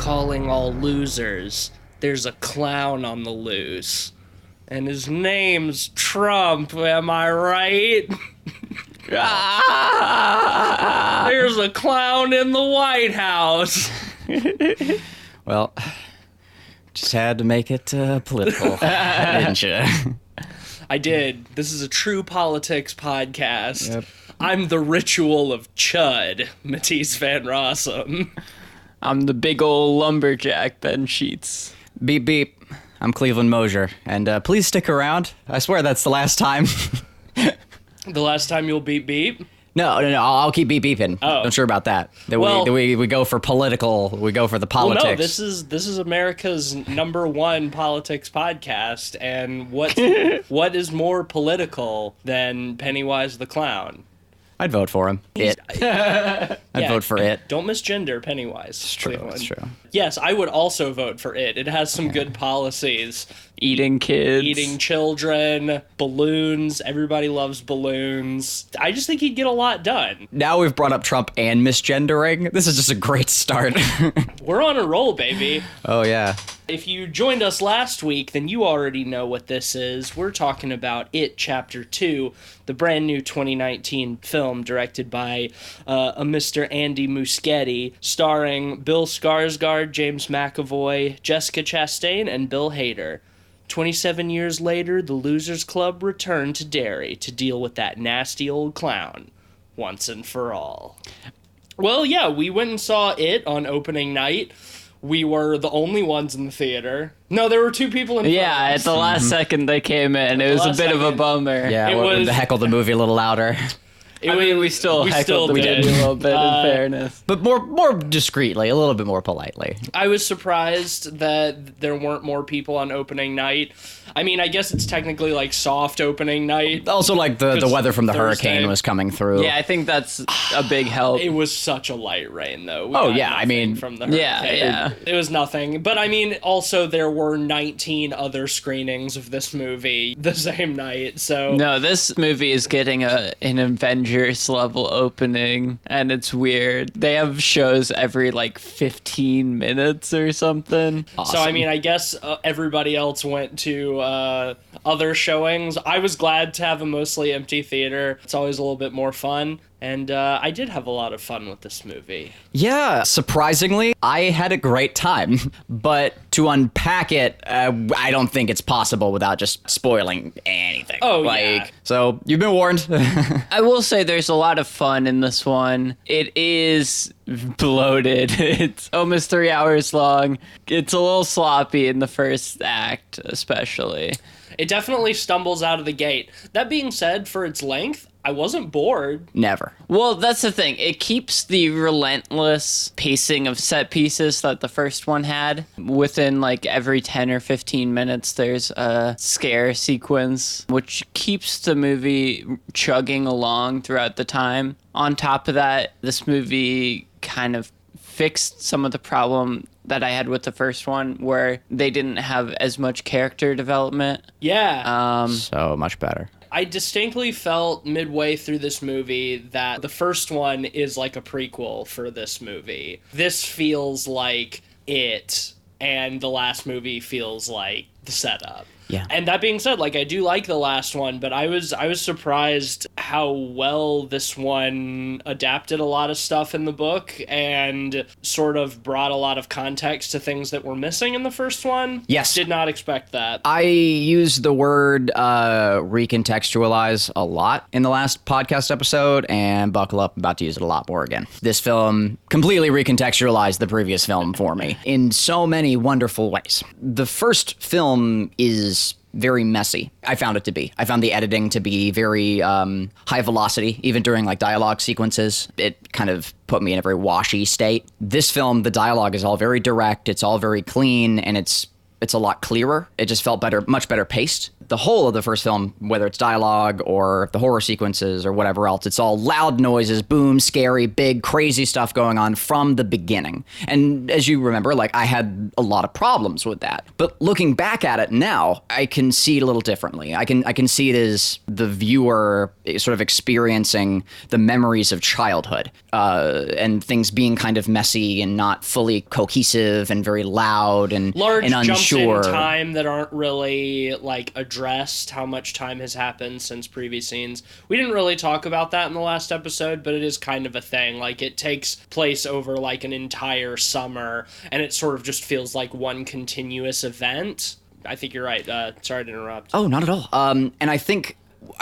calling all losers. There's a clown on the loose. And his name's Trump, am I right? There's a clown in the White House. Well, just had to make it political, didn't you? I did. This is a true politics podcast. Yep. I'm the ritual of Chud, Matisse Van Rossum. I'm the big old lumberjack, Ben Sheets. Beep, beep. I'm Cleveland Mosier, and please stick around. I swear that's the last time. The last time you'll beep beep? No, I'll keep beep beeping. Oh. I'm sure about that. Well- We go for political, we go for the politics. Well, no, this is America's #1 politics podcast, and what is more political than Pennywise the Clown? I'd vote for him. I'd vote for it. Don't misgender Pennywise. It's true, it's true. Yes, I would also vote for it. It has some good policies. Eating kids. Eating children, balloons. Everybody loves balloons. I just think he'd get a lot done. Now we've brought up Trump and misgendering. This is just a great start. We're on a roll, baby. Oh, yeah. If you joined us last week, then you already know what this is. We're talking about It Chapter 2, the brand new 2019 film directed by a Mr. Andy Muschietti, starring Bill Skarsgård, James McAvoy, Jessica Chastain, and Bill Hader. 27 years later, the Losers Club returned to Derry to deal with that nasty old clown once and for all. Well, yeah, we went and saw it on opening night. We were the only ones in the theater. No, there were 2 people in front Yeah, of at us. the last second they came in. It was a bit of a bummer. Yeah, It we was- heckle the movie a little louder. We still heckled the movie did. a little bit, in fairness. But more discreetly, a little bit more politely. I was surprised that there weren't more people on opening night. I mean, I guess it's technically like soft opening night. Also, like, the 'Cause weather from the Thursday- hurricane was coming through. Yeah, I think that's a big help. It was such a light rain, though. We Oh, got yeah, I nothing mean, from the hurricane. yeah. It was nothing. But I mean, also there were 19 other screenings of this movie the same night. So No, this movie is getting an Avengers level opening, and it's weird. They have shows every like 15 minutes or something. So, I mean, I guess everybody else went to other showings. I was glad to have a mostly empty theater. It's always a little bit more fun. And I did have a lot of fun with this movie. Yeah, surprisingly, I had a great time. But to unpack it, I don't think it's possible without just spoiling anything. Oh, yeah. So, you've been warned. I will say there's a lot of fun in this one. It is bloated. It's almost 3 hours long. It's a little sloppy in the first act, especially. It definitely stumbles out of the gate. That being said, for its length, I wasn't bored. Never. Well, that's the thing. It keeps the relentless pacing of set pieces that the first one had. Within like every 10 or 15 minutes, there's a scare sequence, which keeps the movie chugging along throughout the time. On top of that, this movie kind of fixed some of the problem that I had with the first one, where they didn't have as much character development. Yeah. So much better. I distinctly felt midway through this movie that the first one is like a prequel for this movie. This feels like it, and the last movie feels like the setup. Yeah. And that being said, like, I do like the last one, but I was surprised how well this one adapted a lot of stuff in the book and sort of brought a lot of context to things that were missing in the first one. Yes. Did not expect that. I used the word recontextualize a lot in the last podcast episode, and buckle up, I'm about to use it a lot more again. This film completely recontextualized the previous film for me in so many wonderful ways. The first film is very messy. I found it to be. I found the editing to be very high velocity, even during like dialogue sequences. It kind of put me in a very washy state. This film, the dialogue is all very direct, it's all very clean, and it's it's a lot clearer. It just felt better, much better paced. The whole of the first film, whether it's dialogue or the horror sequences or whatever else, it's all loud noises, boom, scary, big, crazy stuff going on from the beginning. And as you remember, like, I had a lot of problems with that. But looking back at it now, I can see it a little differently. I can see it as the viewer sort of experiencing the memories of childhood, and things being kind of messy and not fully cohesive and very loud and large and unsure. jumps in time that aren't really like addressed. How much time has happened since previous scenes? We didn't really talk about that in the last episode, but it is kind of a thing. Like, it takes place over like an entire summer, and it sort of just feels like one continuous event. I think you're right. Sorry to interrupt. Oh, not at all. And I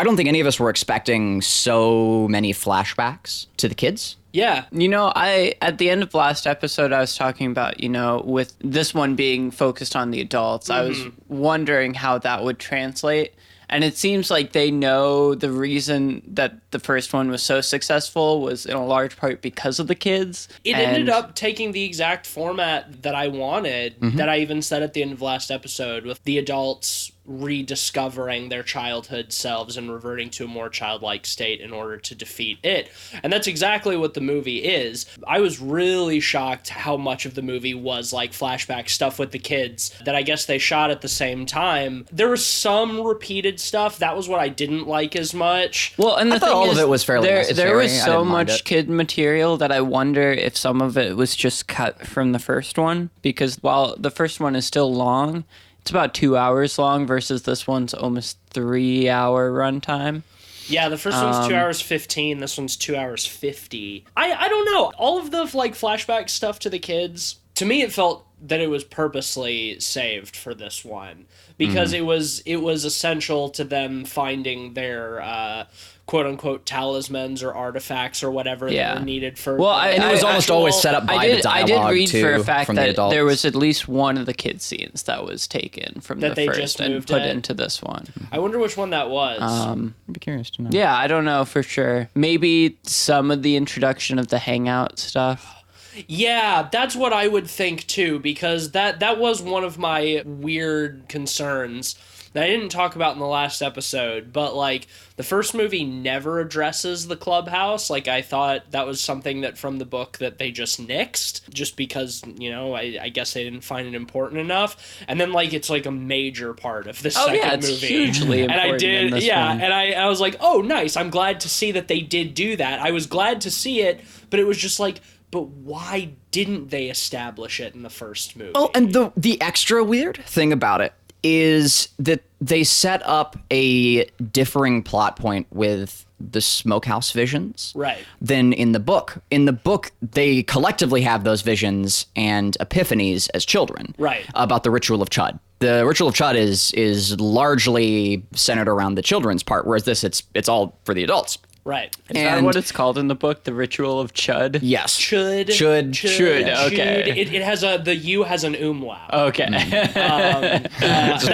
don't think any of us were expecting so many flashbacks to the kids. Yeah. You know, at the end of last episode, I was talking about, you know, with this one being focused on the adults, I was wondering how that would translate. And it seems like they know the reason that the first one was so successful was in a large part because of the kids. It ended up taking the exact format that I wanted, that I even said at the end of last episode, with the adults rediscovering their childhood selves and reverting to a more childlike state in order to defeat it. And that's exactly what the movie is. I was really shocked how much of the movie was like flashback stuff with the kids that I guess they shot at the same time. There was some repeated stuff. That was what I didn't like as much. Well, and the thing all is, of it was fairly necessary. there was I so didn't mind much it. kid material that I wonder if some of it was just cut from the first one, because while the first one is still long, it's about 2 hours long versus this one's almost 3 hour runtime. Yeah, the first one's 2 hours 15. This one's 2 hours 50. I don't know. All of the like flashback stuff to the kids, to me, it felt that it was purposely saved for this one because it was essential to them finding their quote unquote talismans or artifacts or whatever that were needed for. Well, And it was almost always set up by the dialogue, I did read too, for a fact from the that adults. there was at least one of the kid scenes that was taken from That the they first just and moved put it. into this one. I wonder which one that was. I'd be curious to know. Yeah, I don't know for sure. Maybe some of the introduction of the hangout stuff. Yeah, that's what I would think too, because that was one of my weird concerns that I didn't talk about in the last episode, but like the first movie never addresses the clubhouse. Like, I thought that was something that from the book that they just nixed just because, you know, I guess they didn't find it important enough. And then like it's like a major part of the second it's movie. hugely important. And I did, in this yeah, one. and I was like, oh, nice. I'm glad to see that they did do that. I was glad to see it, but it was just like, but why didn't they establish it in the first movie? Oh, and the extra weird thing about it is that they set up a differing plot point with the smokehouse visions than in the book. In the book, they collectively have those visions and epiphanies as children about the ritual of Chud. The ritual of Chud is largely centered around the children's part, whereas this, it's all for the adults. Right. Is that what it's called in the book? The Ritual of Chud? Yes. Chud. Okay. It has the U has an umlaut. Okay. That's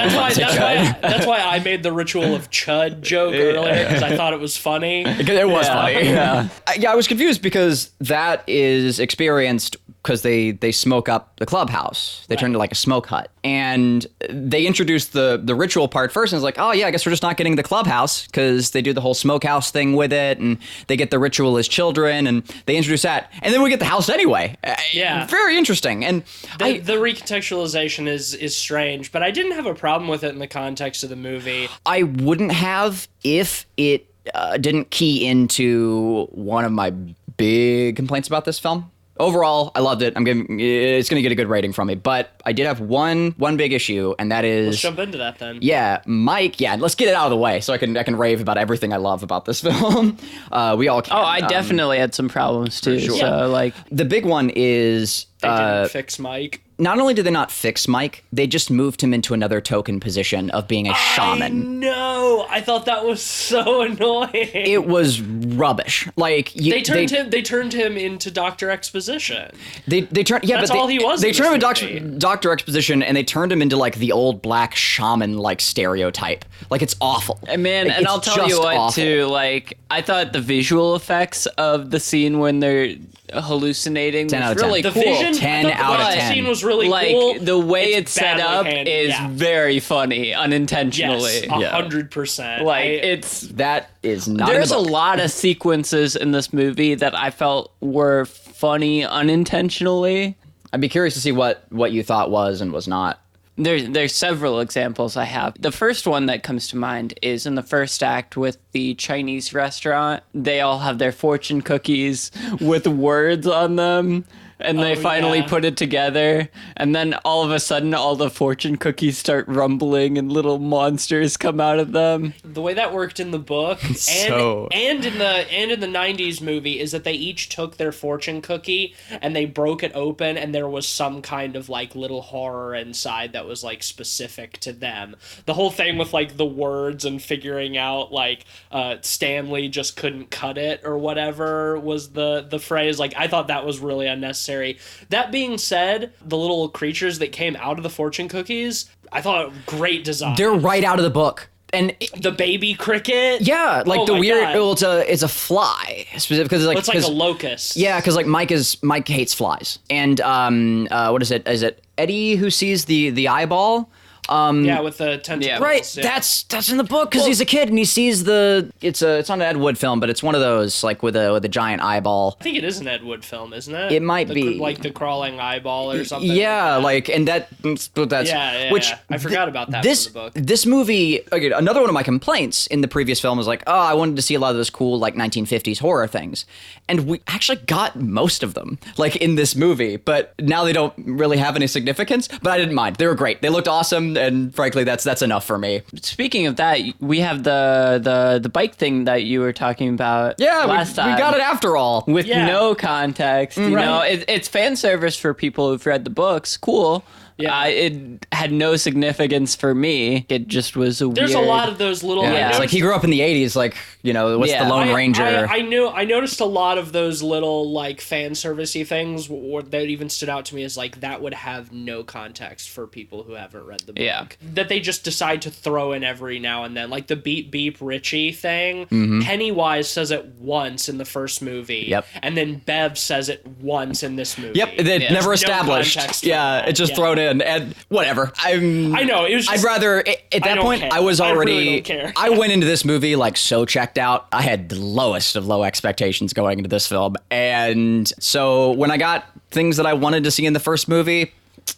why I made the Ritual of Chud joke earlier, because I thought it was funny. It was funny. Yeah. I was confused because that is experienced because they smoke up the clubhouse. They turn into like a smoke hut. And they introduced the ritual part first, and it's like, oh yeah, I guess we're just not getting the clubhouse, because they do the whole smokehouse thing with it, and they get the ritual as children, and they introduce that. And then we get the house anyway. Yeah. Very interesting. And the recontextualization is strange, but I didn't have a problem with it in the context of the movie. I wouldn't have if it didn't key into one of my big complaints about this film. Overall, I loved it. It's going to get a good rating from me, but I did have one big issue, and that is... Let's jump into that then. Yeah, Mike. Yeah, let's get it out of the way so I can rave about everything I love about this film. We all can. Oh, I definitely had some problems too. sure. So like, The big one is They didn't fix Mike. not only did they not fix Mike, they just moved him into another token position of being a shaman. No, I thought that was so annoying. It was rubbish. Like They turned him into Dr. Exposition. They turned That's but all he was They in turned him this into movie. Doctor Exposition, and they turned him into like the old black shaman like stereotype. Like, it's awful. man, Like, and it's I'll tell you just what awful. too. Like, I thought the visual effects of the scene when they're hallucinating 10 out was of 10. really The cool. vision, 10 I thought the out of vision 10. scene was really Like cool. the way It's it's set badly up handled, is yeah. very funny unintentionally. Yes, 100%. Like it's That is not in there's the a book. lot of sequences in this movie that I felt were funny unintentionally. I'd be curious to see what you thought was and was not. There's several examples I have. The first one that comes to mind is in the first act with the Chinese restaurant. They all have their fortune cookies with words on them. And they finally yeah. put it together. And then all of a sudden, all the fortune cookies start rumbling and little monsters come out of them. The way that worked in the book and So- and in the 90s movie is that they each took their fortune cookie and they broke it open and there was some kind of like little horror inside that was like specific to them. The whole thing with like the words and figuring out like Stanley just couldn't cut it or whatever was the phrase. Like I thought that was really unnecessary. That being said, the little creatures that came out of the fortune cookies, I thought great design. They're right out of the book. And The baby cricket. yeah, like Oh the my weird. God. Well, it's a fly specific because like It's like a 'cause- locust. yeah, because like Mike hates flies, and what is it? Is it Eddie who sees the eyeball? Yeah, with the tentacles. Yeah. Right, Yeah. that's in the book because he's a kid and he sees it's not an Ed Wood film, but it's one of those like with a giant eyeball. I think it is an Ed Wood film, isn't it? It might be. Like the crawling eyeball or something. Yeah, like like and that's Yeah, which yeah. I forgot about that This from the book. this movie. Okay, another one of my complaints in the previous film was like, oh, I wanted to see a lot of those cool like 1950s horror things, and we actually got most of them like in this movie. But now they don't really have any significance. But I didn't mind; they were great. They looked awesome, and frankly, that's enough for me. Speaking of that, we have the bike thing that you were talking about Yeah, last we time. got it after all. With Yeah. no context. You Right. know, it's fan service for people who've read the books. Cool. Yeah. It had no significance for me. It just was a There's weird... a lot of those little. Yeah, I it's like noticed- he grew up in the 80s, like, you know, what's Yeah. the Lone Ranger? I noticed a lot of those little like fan servicey things that even stood out to me as like that would have no context for people who haven't read the book. Yeah. That they just decide to throw in every now and then, like the beep beep Richie thing. Mm-hmm. Pennywise says it once in the first movie. Yep. And then Bev says it once in this movie. Yep, it Yeah. never No established. context for Yeah, that, it's just yeah. thrown in, and whatever. I know it was. I'd Just, rather at that don't point care. I was I really already don't care. I went into this movie like so checked out. I had the lowest of low expectations going into this film. And so when I got things that I wanted to see in the first movie,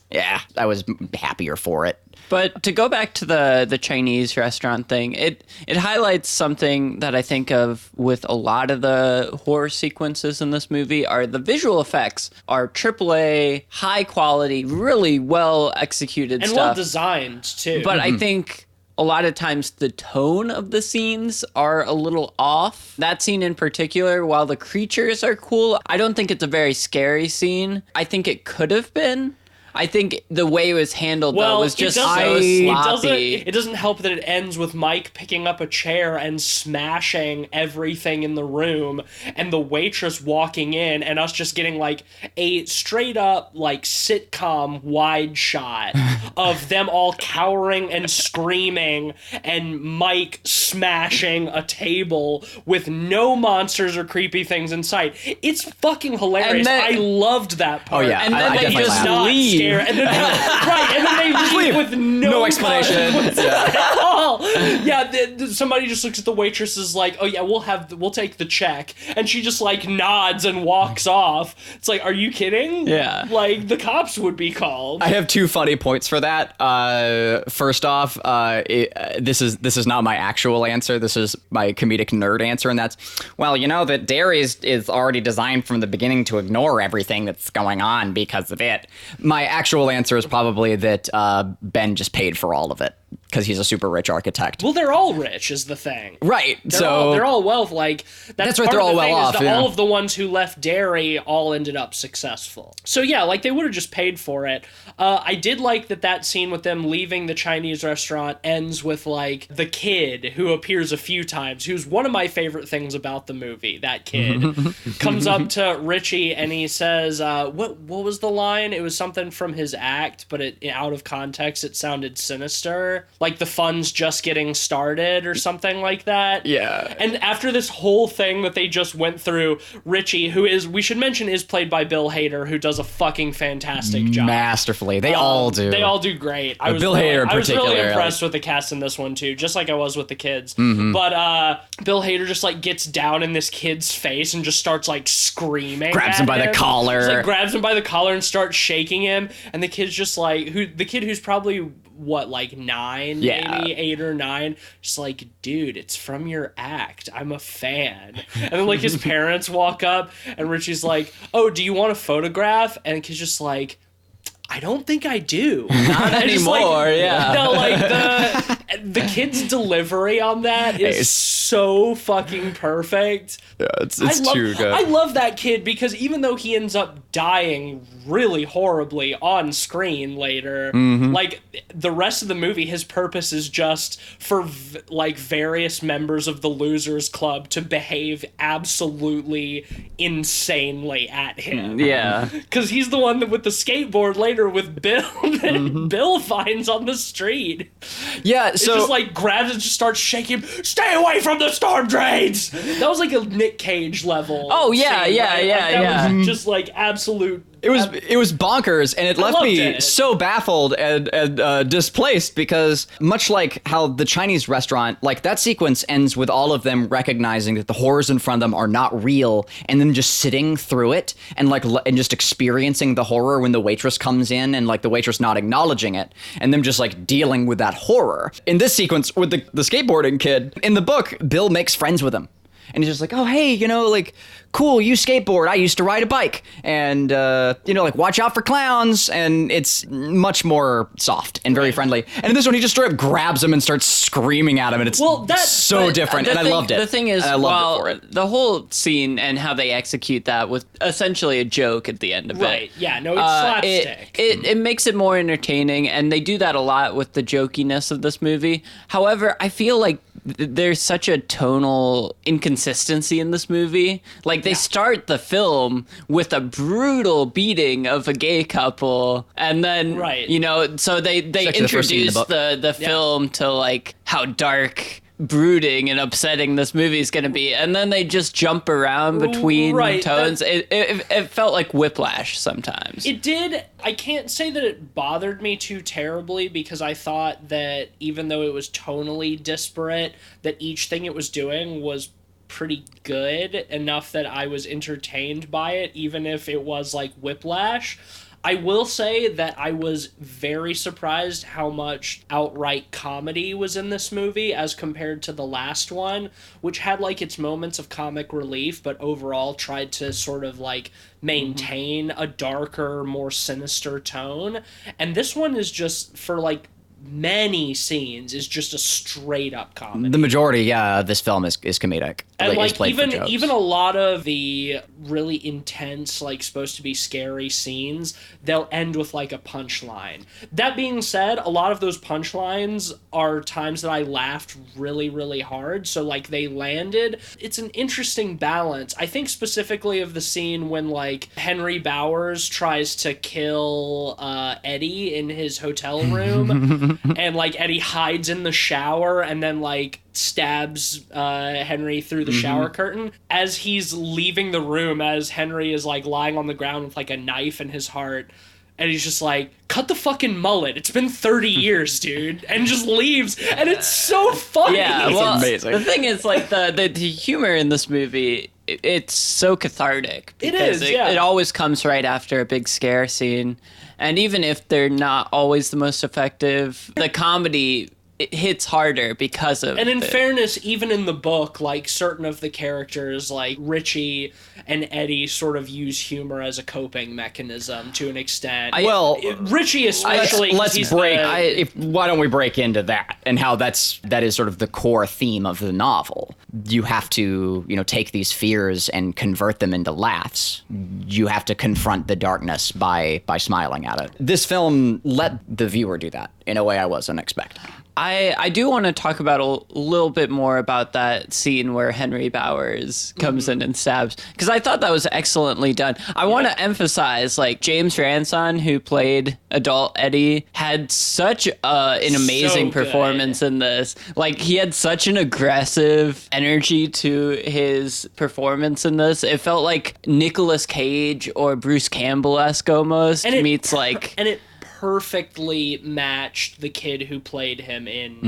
yeah, I was happier for it. But to go back to the Chinese restaurant thing, it highlights something that I think of with a lot of the horror sequences in this movie are the visual effects are AAA, high quality, really well executed and stuff. well designed too. But I think a lot of times the tone of the scenes are a little off. That scene in particular, while the creatures are cool, I don't think it's a very scary scene. I think it could have been. I think the way it was handled though was just so sloppy. It doesn't help that it ends with Mike picking up a chair and smashing everything in the room, and the waitress walking in, and us just getting like a straight up like sitcom wide shot of them all cowering and screaming, and Mike smashing a table with no monsters or creepy things in sight. It's fucking hilarious. And then- I loved that part. Oh, yeah. And then I they definitely just laughed. Not leave. scare, and then right, and then they just leave with no explanation. consequences at all. Yeah, somebody just looks at the waitress is like, "Oh yeah, we'll take the check," and she just like nods and walks off. It's like, are you kidding? Yeah. like the cops would be called. I have two funny points for that. First off, this is not my actual answer. This is my comedic nerd answer, and that's, well, you know that dairy is already designed from the beginning to ignore everything that's going on because of it. My actual answer is probably that Ben just paid for all of it because he's a super rich architect. Well, they're all rich, is the thing. Right. They're all wealth. Like that's right, part they're of all the well thing is off, that yeah. all of the ones who left Derry all ended up successful. So yeah, like they would have just paid for it. I did like that scene with them leaving the Chinese restaurant ends with like the kid who appears a few times, who's one of my favorite things about the movie. That kid comes up to Richie and he says, "What was the line? It was something from his act, but out of context, it sounded sinister." later. Like the fun's just getting started or something like that. Yeah. And after this whole thing that they just went through, Richie, who is, we should mention, is played by Bill Hader, who does a fucking fantastic job. Masterfully. They all do. They all do great. I was really impressed with the cast in this one too, just like I was with the kids. But Bill Hader just like gets down in this kid's face and just starts like screaming. Grabs him by the collar. Just, like, grabs him by the collar and starts shaking him, and the kid's just like, the kid who's probably what, like 9, maybe 8 or 9, just like, dude, it's from your act. I'm a fan. And then like his parents walk up, and Richie's like, oh, do you want a photograph? And the kid's just like, I don't think I do. Not anymore, yeah. No, like the kid's delivery on that is so fucking perfect. Yeah, it's too good. I love that kid because even though he ends up dying really horribly on screen later, like the rest of the movie, his purpose is just for like various members of the Losers Club to behave absolutely insanely at him. Yeah. Because he's the one that with the skateboard later with Bill that Bill finds on the street. Yeah, It so just like grabs and just starts shaking him. Stay away from the storm drains! That was like a Nick Cage level. Oh, yeah, scene, yeah, right? yeah, Like, that yeah. was just like absolute. it was bonkers, and it left loved me it. so baffled and displaced because much like how the Chinese restaurant, like that sequence ends with all of them recognizing that the horrors in front of them are not real, and then just sitting through it and like and just experiencing the horror when the waitress comes in and like the waitress not acknowledging it, and them just like dealing with that horror. In this sequence with the skateboarding kid, in the book, Bill makes friends with him. And he's just like, oh, hey, like, cool, you skateboard. I used to ride a bike. And, like, watch out for clowns. And it's much more soft and very friendly. And in this one, he just straight up grabs him and starts screaming at him. And it's so different. And I loved it. The thing is, I loved it for it. The whole scene and how they execute that was essentially a joke at the end of it. Right, yeah, no, it's slapstick. It makes it more entertaining, and they do that a lot with the jokiness of this movie. However, I feel like there's such a tonal inconsistency in this movie. Like, they start the film with a brutal beating of a gay couple, and then, so they introduce the film to, like, how dark, brooding, and upsetting this movie is going to be, and then they just jump around between tones. It felt like whiplash sometimes. It did. I can't say that it bothered me too terribly because I thought that even though it was tonally disparate, that each thing it was doing was pretty good enough that I was entertained by it, even if it was like whiplash. I will say that I was very surprised how much outright comedy was in this movie as compared to the last one, which had like its moments of comic relief, but overall tried to sort of like maintain a darker, more sinister tone. And this one is just, for like many scenes, is just a straight up comedy. The majority, of this film is comedic. And like even a lot of the really intense, like supposed to be scary scenes, they'll end with like a punchline. That being said, a lot of those punchlines are times that I laughed really, really hard. So like they landed. It's an interesting balance. I think specifically of the scene when like Henry Bowers tries to kill Eddie in his hotel room. And like Eddie hides in the shower and then like stabs Henry through the shower curtain. As he's leaving the room, as Henry is like lying on the ground with like a knife in his heart, and he's just like, cut the fucking mullet. It's been 30 years, dude. And just leaves. And it's so funny. Yeah, well, it's amazing. The thing is, like, the humor in this movie, it's so cathartic. It is, It always comes right after a big scare scene. And even if they're not always the most effective, the comedy, it hits harder because of And in fairness, even in the book, like, certain of the characters, like Richie and Eddie, sort of use humor as a coping mechanism to an extent. Richie especially. Why don't we break into that and how that is sort of the core theme of the novel? You have to, take these fears and convert them into laughs. You have to confront the darkness by smiling at it. This film let the viewer do that in a way I wasn't expecting. I do want to talk about a little bit more about that scene where Henry Bowers comes in and stabs, because I thought that was excellently done. I want to emphasize, like, James Ranson, who played adult Eddie, had such an amazing performance in this. Like, he had such an aggressive energy to his performance in this. It felt like Nicolas Cage or Bruce Campbell-esque almost meets like... And it perfectly matched the kid who played him in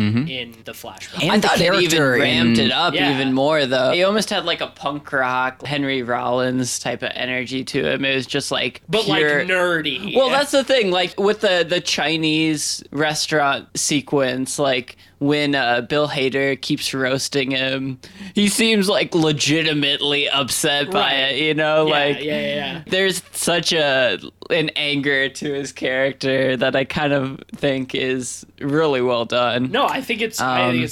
the flashback. And I thought it even ramped it up Yeah. even more, though. He almost had like a punk rock, Henry Rollins type of energy to him. It was just like But pure... like nerdy. Well, that's the thing. Like with the Chinese restaurant sequence, like when Bill Hader keeps roasting him, he seems like legitimately upset by it. You know, yeah. There's such an anger to his character that I kind of think is really well done. No, I think it's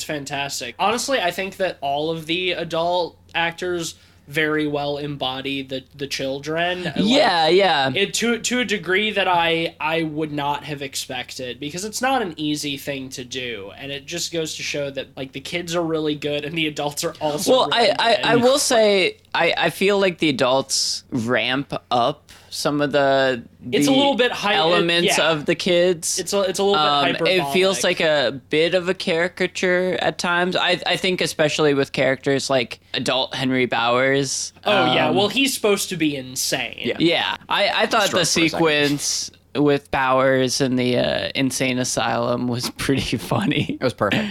fantastic. Honestly, I think that all of the adult actors very well embody the children. Yeah. To a degree that I would not have expected, because it's not an easy thing to do, and it just goes to show that like the kids are really good and the adults are also Well, really good. I will say I feel like the adults ramp up some of the It's a little bit elements of the kids. It's a little bit hyperbolic. It feels like a bit of a caricature at times. I think especially with characters like adult Henry Bowers. Oh yeah, well he's supposed to be insane. Yeah. I thought the Stroke for a sequence with Bowers in the insane asylum was pretty funny. It was perfect.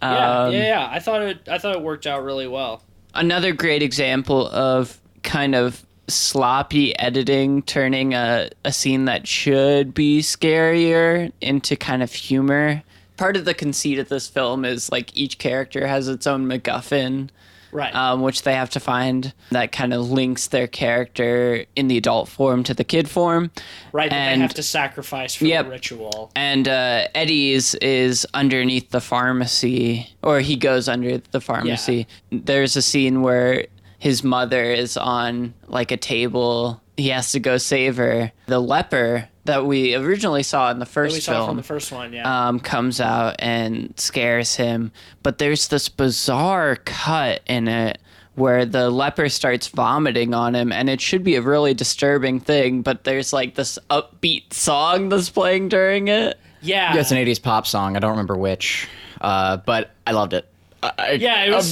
Yeah. I thought it worked out really well. Another great example of kind of sloppy editing turning a scene that should be scarier into kind of humor. Part of the conceit of this film is like each character has its own MacGuffin, Right. which they have to find that kind of links their character in the adult form to the kid form. Right, that and they have to sacrifice for the ritual. And Eddie's is underneath the pharmacy, or he goes under the pharmacy. Yeah. There's a scene where his mother is on like a table. He has to go save her. The leper that we originally saw in the first film, from the first one, comes out and scares him. But there's this bizarre cut in it where the leper starts vomiting on him, and it should be a really disturbing thing, but there's like this upbeat song that's playing during it. Yeah. It's an 80s pop song. I don't remember which, but I loved it. It was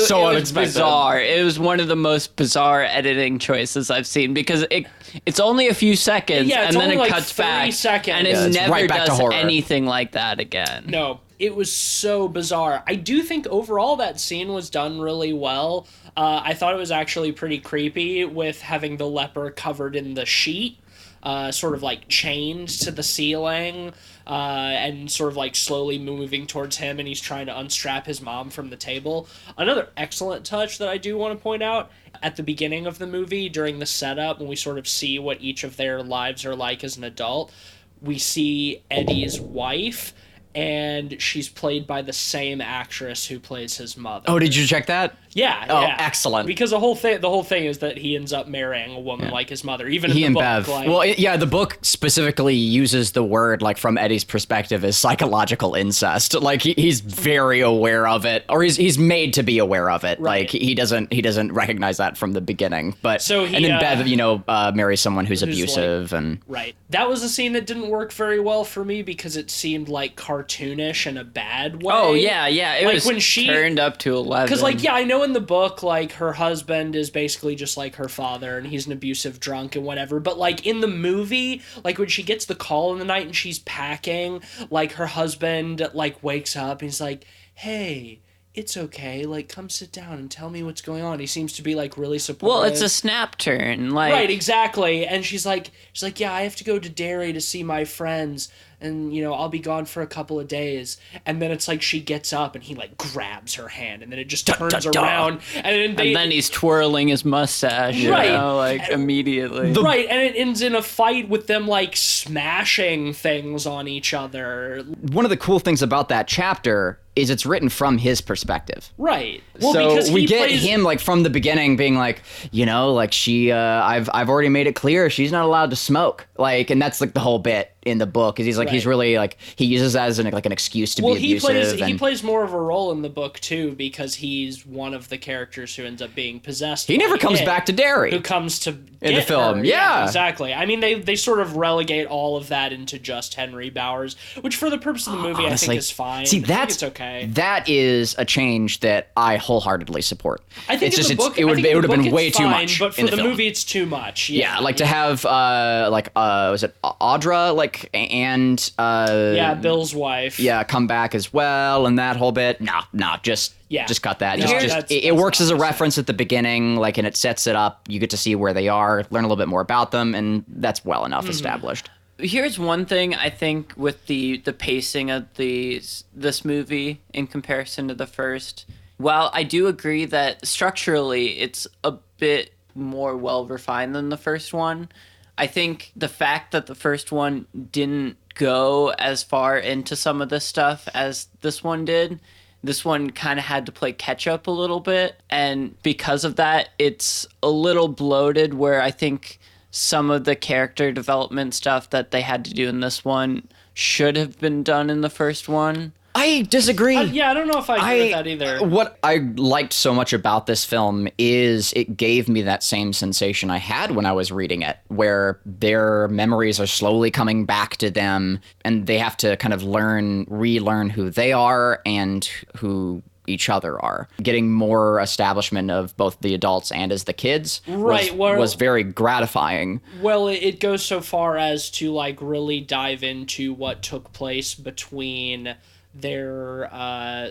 so unexpected. Bizarre. It was one of the most bizarre editing choices I've seen, because it's only a few seconds, and then it cuts back, seconds. and it never right back to does horror. anything like that again. No, it was so bizarre. I do think overall that scene was done really well. I thought it was actually pretty creepy with having the leper covered in the sheet, sort of like chained to the ceiling, and sort of like slowly moving towards him, and he's trying to unstrap his mom from the table. Another excellent touch that I do want to point out, at the beginning of the movie, during the setup, when we sort of see what each of their lives are like as an adult, we see Eddie's wife, and she's played by the same actress who plays his mother. Oh, did you check that? Yeah. Oh, yeah. excellent. Because the whole thing is that he ends up marrying a woman like his mother, even He in the and book. Bev. Well, the book specifically uses the word, like, from Eddie's perspective, as psychological incest. Like, he's very aware of it, or he's made to be aware of it. Right. Like, he doesn't recognize that from the beginning. But So and then Bev, marries someone who's abusive, and right. That was a scene that didn't work very well for me because it seemed like cartoonish in a bad way. Oh yeah, it Like, was when she turned up to 11. Because, like, I know in the book, like, her husband is basically just like her father, and he's an abusive drunk and whatever. But, like, in the movie, like, when she gets the call in the night and she's packing, like, her husband, like, wakes up and he's like, hey, it's okay, like, come sit down and tell me what's going on. He seems to be, like, really supportive. Well, it's a snap turn. Like, right, exactly. And she's like, yeah, I have to go to Derry to see my friends, and, I'll be gone for a couple of days. And then it's like she gets up and he, like, grabs her hand, and then it just turns around. And then he's twirling his mustache, right. Immediately. Right, and it ends in a fight with them, like, smashing things on each other. one of the cool things about that chapter is it's written from his perspective. Right. Well, so because we get him, like, from the beginning being like, like, she, I've already made it clear she's not allowed to smoke. Like, and that's, like, the whole bit. in the book, because he's really like, he uses that as an excuse to be abusive. He plays more of a role in the book too, because he's one of the characters who ends up being possessed. He never comes back to Derry. Who comes to in the film? Her. Yeah, exactly. I mean, they sort of relegate all of that into just Henry Bowers, which for the purpose of the movie, honestly, I think is fine. See, I think it's okay. That is a change that I wholeheartedly support. I think it's in the book, it would have been way too much. But for the movie, it's too much. Yeah, like to have was it Audra Bill's wife. Yeah, come back as well, and that whole bit. Just cut that. No, it works as a reference at the beginning, like, and it sets it up. You get to see where they are, learn a little bit more about them, and that's well enough established. Here's one thing I think with the pacing of this movie in comparison to the first. While I do agree that structurally it's a bit more well refined than the first one, I think the fact that the first one didn't go as far into some of this stuff as this one did, this one kind of had to play catch up a little bit. And because of that, it's a little bloated, where I think some of the character development stuff that they had to do in this one should have been done in the first one. I disagree. I don't know if I agree with that either. What I liked so much about this film is it gave me that same sensation I had when I was reading it, where their memories are slowly coming back to them, and they have to kind of relearn who they are and who each other are. Getting more establishment of both the adults and as the kids was very gratifying. Well, it goes so far as to like really dive into what took place between their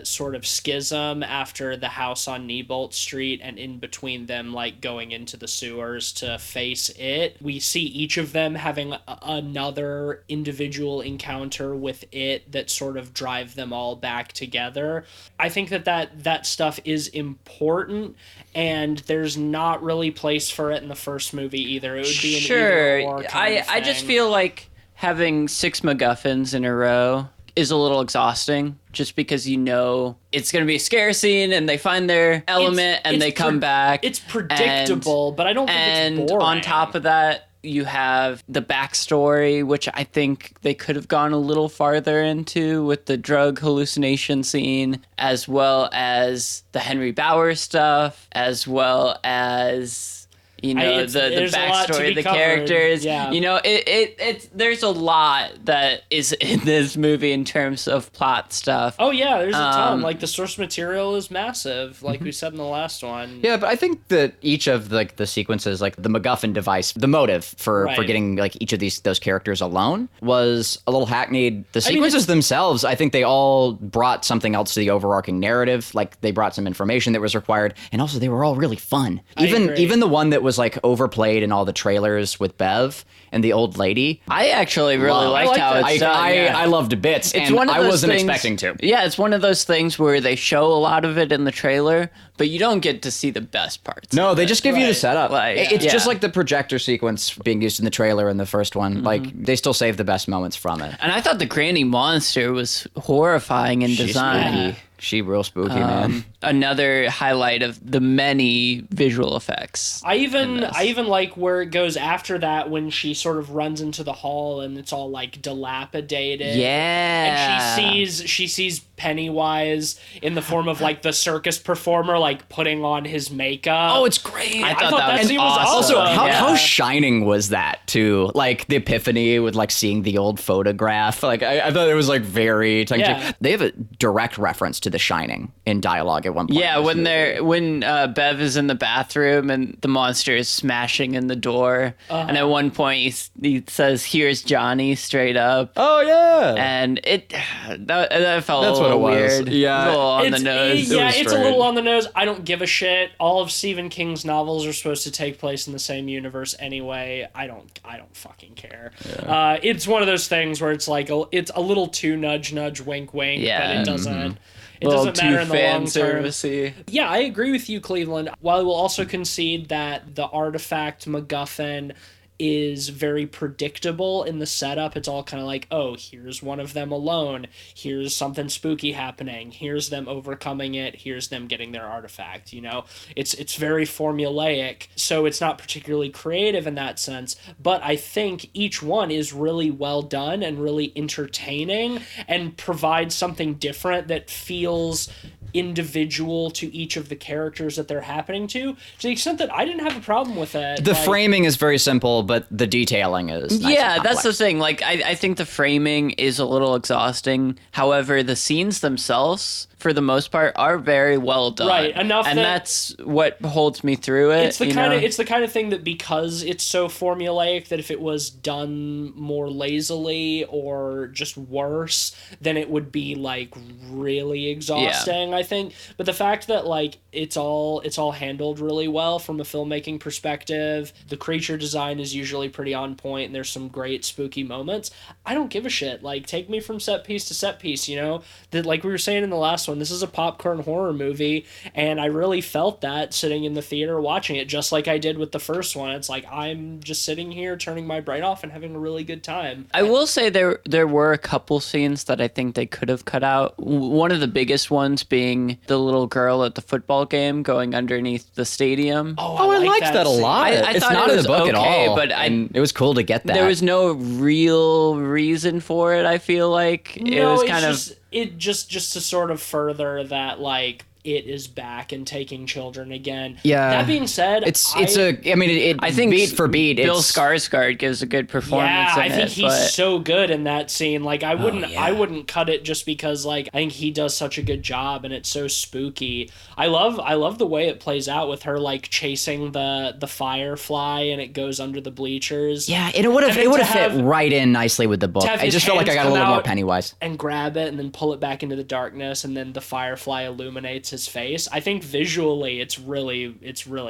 sort of schism after the house on Neibolt Street, and in between them like going into the sewers to face it. We see each of them having another individual encounter with it that sort of drive them all back together. I think that stuff is important, and there's not really place for it in the first movie either. It would be an either or kind of thing. I just feel like having 6 MacGuffins in a row is a little exhausting, just because it's going to be a scare scene and they find their element and they come back. It's predictable, but I don't think it's boring. And on top of that, you have the backstory, which I think they could have gone a little farther into with the drug hallucination scene, as well as the Henry Bowers stuff, as well as the backstory of the characters. Yeah. It's there's a lot that is in this movie in terms of plot stuff. Oh yeah, there's a ton. Like the source material is massive, like we said in the last one. Yeah, but I think that each of the sequences, like the MacGuffin device, the motive for getting like each of those characters alone was a little hackneyed. The sequences themselves, I think they all brought something else to the overarching narrative. Like they brought some information that was required, and also they were all really fun. Even the one that was like overplayed in all the trailers with Bev and the old lady. I actually really liked how it's done. I loved it bits, and I wasn't expecting to. Yeah, it's one of those things where they show a lot of it in the trailer, but you don't get to see the best parts. No, they just give you the setup. It's just Yeah. like the projector sequence being used in the trailer in the first one. Like they still save the best moments from it. And I thought the Granny monster was horrifying in design. She real spooky, man. Another highlight of the many visual effects. I even like where it goes after that, when she sort of runs into the hall and it's all like dilapidated. Yeah. And she sees Pennywise in the form of like the circus performer, like putting on his makeup. Oh, it's great. I thought that was scene was awesome. Also, awesome. how shining was that too? Like the epiphany with like seeing the old photograph. Like I thought it was like very tongue-in-cheek. Yeah. They have a direct reference to The Shining in dialogue at one point. Yeah, when Bev is in the bathroom and the monster is smashing in the door, and at one point he says, "Here's Johnny," straight up. Oh yeah. And that felt That's a little what it was. weird. Yeah. A little on the nose. Yeah, was it's a strange. little on the nose. I don't give a shit. All of Stephen King's novels are supposed to take place in the same universe anyway. I don't fucking care. Yeah. It's one of those things where it's like it's a little too nudge, wink, wink. Yeah. But it doesn't. It Little doesn't matter too in the long term. fan-servicey. Yeah, I agree with you, Cleveland. While I will also concede that the artifact MacGuffin is very predictable in the setup. It's all kind of like, oh, here's one of them alone. Here's something spooky happening. Here's them overcoming it. Here's them getting their artifact. You know, it's very formulaic. So it's not particularly creative in that sense. But I think each one is really well done and really entertaining and provides something different that feels individual to each of the characters that they're happening to the extent that I didn't have a problem with it. The framing is very simple, but the detailing is nice. Yeah, and that's the complex. thing. Like, I think the framing is a little exhausting. However, the scenes themselves, for the most part, are very well done. Right, enough and that- that's what holds me through it. It's the kind of thing that, because it's so formulaic, that if it was done more lazily or just worse, then it would be like really exhausting, I think. But the fact that like it's all handled really well from a filmmaking perspective, the creature design is usually pretty on point, and there's some great spooky moments. I don't give a shit. Like, take me from set piece to set piece, you know? That, like we were saying in the last one, this is a popcorn horror movie, and I really felt that sitting in the theater watching it, just like I did with the first one. It's like I'm just sitting here turning my brain off and having a really good time. I will say there were a couple scenes that I think they could have cut out. One of the biggest ones being the little girl at the football game going underneath the stadium. Oh, I liked that a scene. lot. I It's thought not it in was the book at okay, all, but and it was cool to get that. There was no real reason for it, I feel like. It was kind of... It just to sort of further that, like, it is back and taking children again. Yeah. That being said, I think beat for beat, Bill it's Skarsgård gives a good performance in I think it, he's but... so good in that scene. Like, I yeah. wouldn't cut it just because, like, I think he does such a good job and it's so spooky. I love the way it plays out with her, like, chasing the firefly and it goes under the bleachers. Yeah, it would have fit right in nicely with the book. have I his just felt like I hands got a come little more out Pennywise. and grab it and then pull it back into the darkness, and then the firefly illuminates his face. I think visually it's really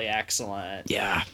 excellent. Yeah.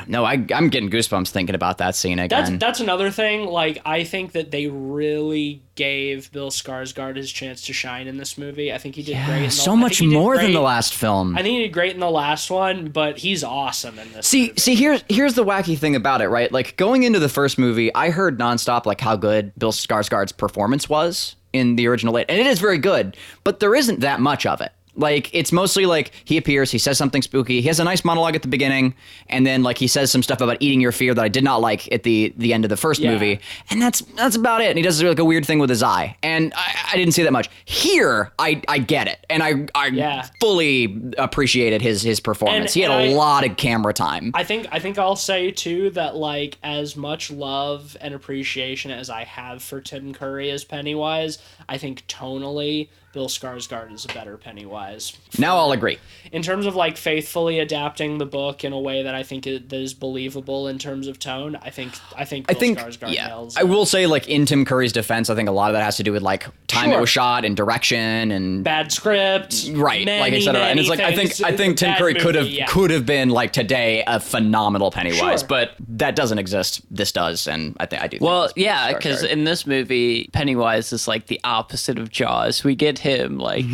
No, I'm getting goosebumps thinking about that scene again. That's another thing. Like, I think that they really gave Bill Skarsgård his chance to shine in this movie. I think he did great. So much more than the last film. I think he did great in the last one, but he's awesome in this movie. See, here's the wacky thing about it, right? Like, going into the first movie, I heard nonstop like how good Bill Skarsgård's performance was in the original, and it is very good, but there isn't that much of it. Like, it's mostly like he appears, he says something spooky, he has a nice monologue at the beginning, and then like he says some stuff about eating your fear that I did not like at the end of the first movie, and that's about it. And he does like a weird thing with his eye, and I didn't see that much. Here, I get it, and I fully appreciated his performance. He had a lot of camera time. I think I'll say too that, like, as much love and appreciation as I have for Tim Curry as Pennywise, I think tonally Bill Skarsgård is a better Pennywise. Now I'll agree. In terms of, like, faithfully adapting the book in a way that I think that is believable in terms of tone, I think Bill Skarsgård nails it. I will say, like, in Tim Curry's defense, I think a lot of that has to do with like time it was shot and direction and bad script, right, like etc. And it's like I think Tim Curry could have been like today a phenomenal Pennywise, but that doesn't exist. This does, and I do. Well, yeah, because in this movie, Pennywise is like the opposite of Jaws. We get him like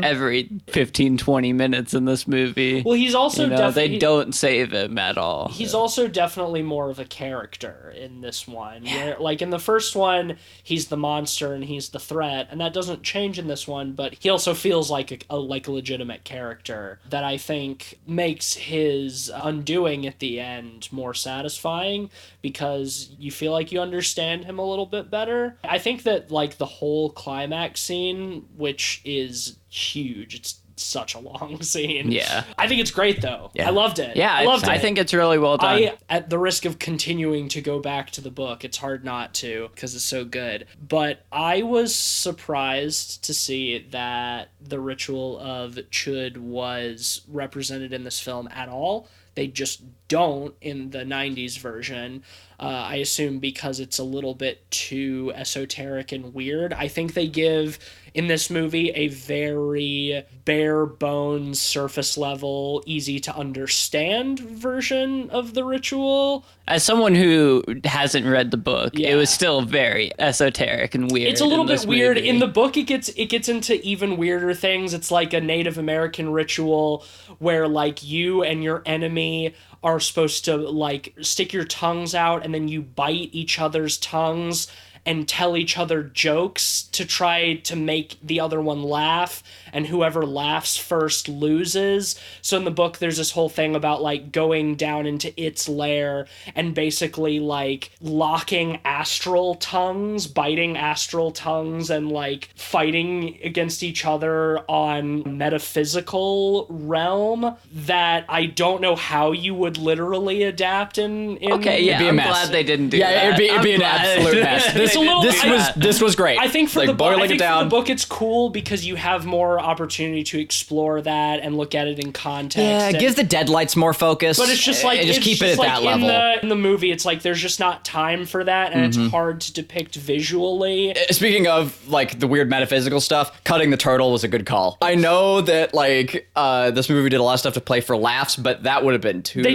every 15-20 minutes in this movie. Well, he's also they don't save him at all. He's also definitely more of a character in this one. Where, like, in the first one, he's the monster and he's the threat, and that doesn't change in this one, but he also feels like a legitimate character that I think makes his undoing at the end more satisfying, because you feel like you understand him a little bit better. I think that, like, the whole climax scene, which is huge, it's such a long scene. Yeah. I think it's great, though. Yeah. I loved it. Yeah, I loved it. I think it's really well done. At the risk of continuing to go back to the book, it's hard not to because it's so good. But I was surprised to see that the ritual of Chud was represented in this film at all. They just don't in the 90s version. I assume because it's a little bit too esoteric and weird. I think they give, in this movie, a very bare bones, surface level, easy to understand version of the ritual. As someone who hasn't read the book, Yeah. it was still very esoteric and weird. It's a little in bit this weird. movie. In the book, it gets into even weirder things. It's like a Native American ritual where, like, you and your enemy are supposed to like stick your tongues out and then you bite each other's tongues and tell each other jokes to try to make the other one laugh, and whoever laughs first loses. So in the book, there's this whole thing about like going down into its lair and basically like locking astral tongues, biting astral tongues, and like fighting against each other on metaphysical realm that I don't know how you would literally adapt in Okay, yeah, I'm glad they didn't do that. Yeah, it'd be an absolute mess. This was great. I think for like, the book, boiling it down. For the book, it's cool because you have more opportunity to explore that and look at it in context. Yeah, and, give the deadlights more focus. But it's just like just keep it at that level. In the movie, it's like there's just not time for that, and it's hard to depict visually. Speaking of like the weird metaphysical stuff, cutting the turtle was a good call. I know that like this movie did a lot of stuff to play for laughs, but that would have been too They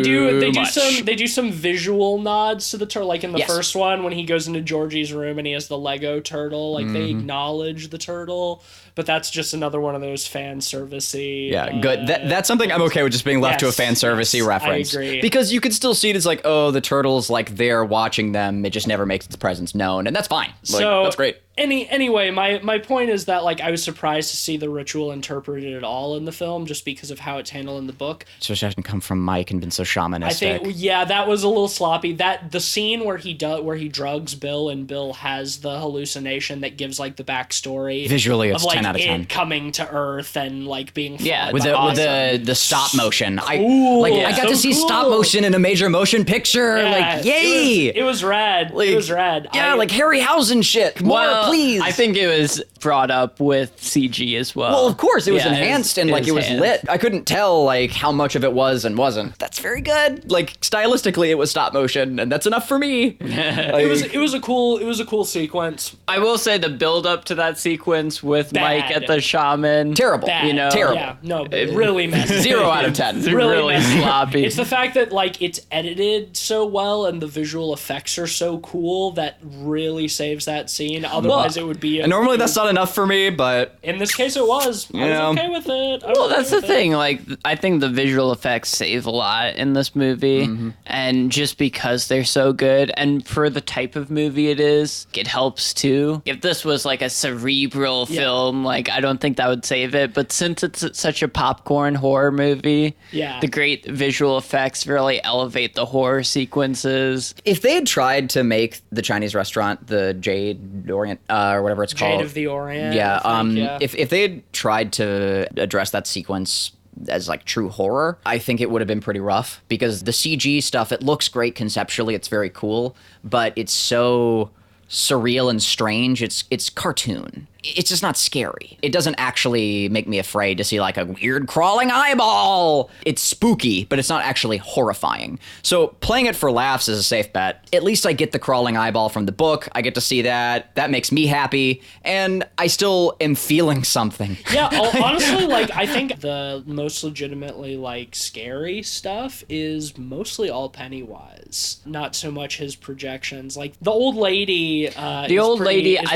much. do some visual nods to the turtle, like in the first one when he goes into Georgie's room and he has the Lego turtle. Like they acknowledge the turtle, but that's just another one of those fan servicey. Yeah, good. That's something I'm okay with just being left to a fan servicey reference. I agree. Because you could still see it as like, oh, the turtle's like there watching them. It just never makes its presence known, and that's fine. Like, So that's great. Anyway, my point is that like I was surprised to see the ritual interpreted at all in the film, just because of how it's handled in the book. So it hasn't come from Mike and been so shamanistic. I think that was a little sloppy. That the scene where he drugs Bill and Bill has the hallucination that gives like the backstory. Visually, it's of, like, 10 out of 10. It coming to Earth and like being with the stop motion. Cool. I got to see stop motion in a major motion picture. Yeah, like yay! It was rad. Like, it was rad. Yeah, like Harryhausen shit. More, please. I think it was brought up with CG as well. Well, of course, it was enhanced and like it was lit. I couldn't tell like how much of it was and wasn't. That's very good. Like stylistically, it was stop motion, and that's enough for me. It was a cool sequence. I will say the build up to that sequence with Mike at the shaman. Terrible. Bad. You know, terrible. Yeah, no, really messy. 0 out of 10. Really messy. sloppy. It's the fact that like it's edited so well and the visual effects are so cool that really saves that scene. Otherwise, it would be. And normally that's not enough for me, but in this case, it was. I was okay with it. Well, that's the thing. Like, I think the visual effects save a lot in this movie, and just because they're so good, and for the type of movie it is, it helps too. If this was like a cerebral film, like I don't think that would save it. But since it's such a popcorn horror movie, the great visual effects really elevate the horror sequences. If they had tried to make the Chinese restaurant the Jade Orient or whatever it's called, Jade of the Orient. If they had tried to address that sequence as like true horror, I think it would have been pretty rough, because the CG stuff, it looks great conceptually, it's very cool, but it's so surreal and strange. It's cartoon. It's just not scary. It doesn't actually make me afraid to see like a weird crawling eyeball. It's spooky, but it's not actually horrifying. So playing it for laughs is a safe bet. At least I get the crawling eyeball from the book. I get to see that. That makes me happy. And I still am feeling something. Yeah, honestly, like, I think the most legitimately, like, scary stuff is mostly all Pennywise. Not so much his projections. Like, the old lady... I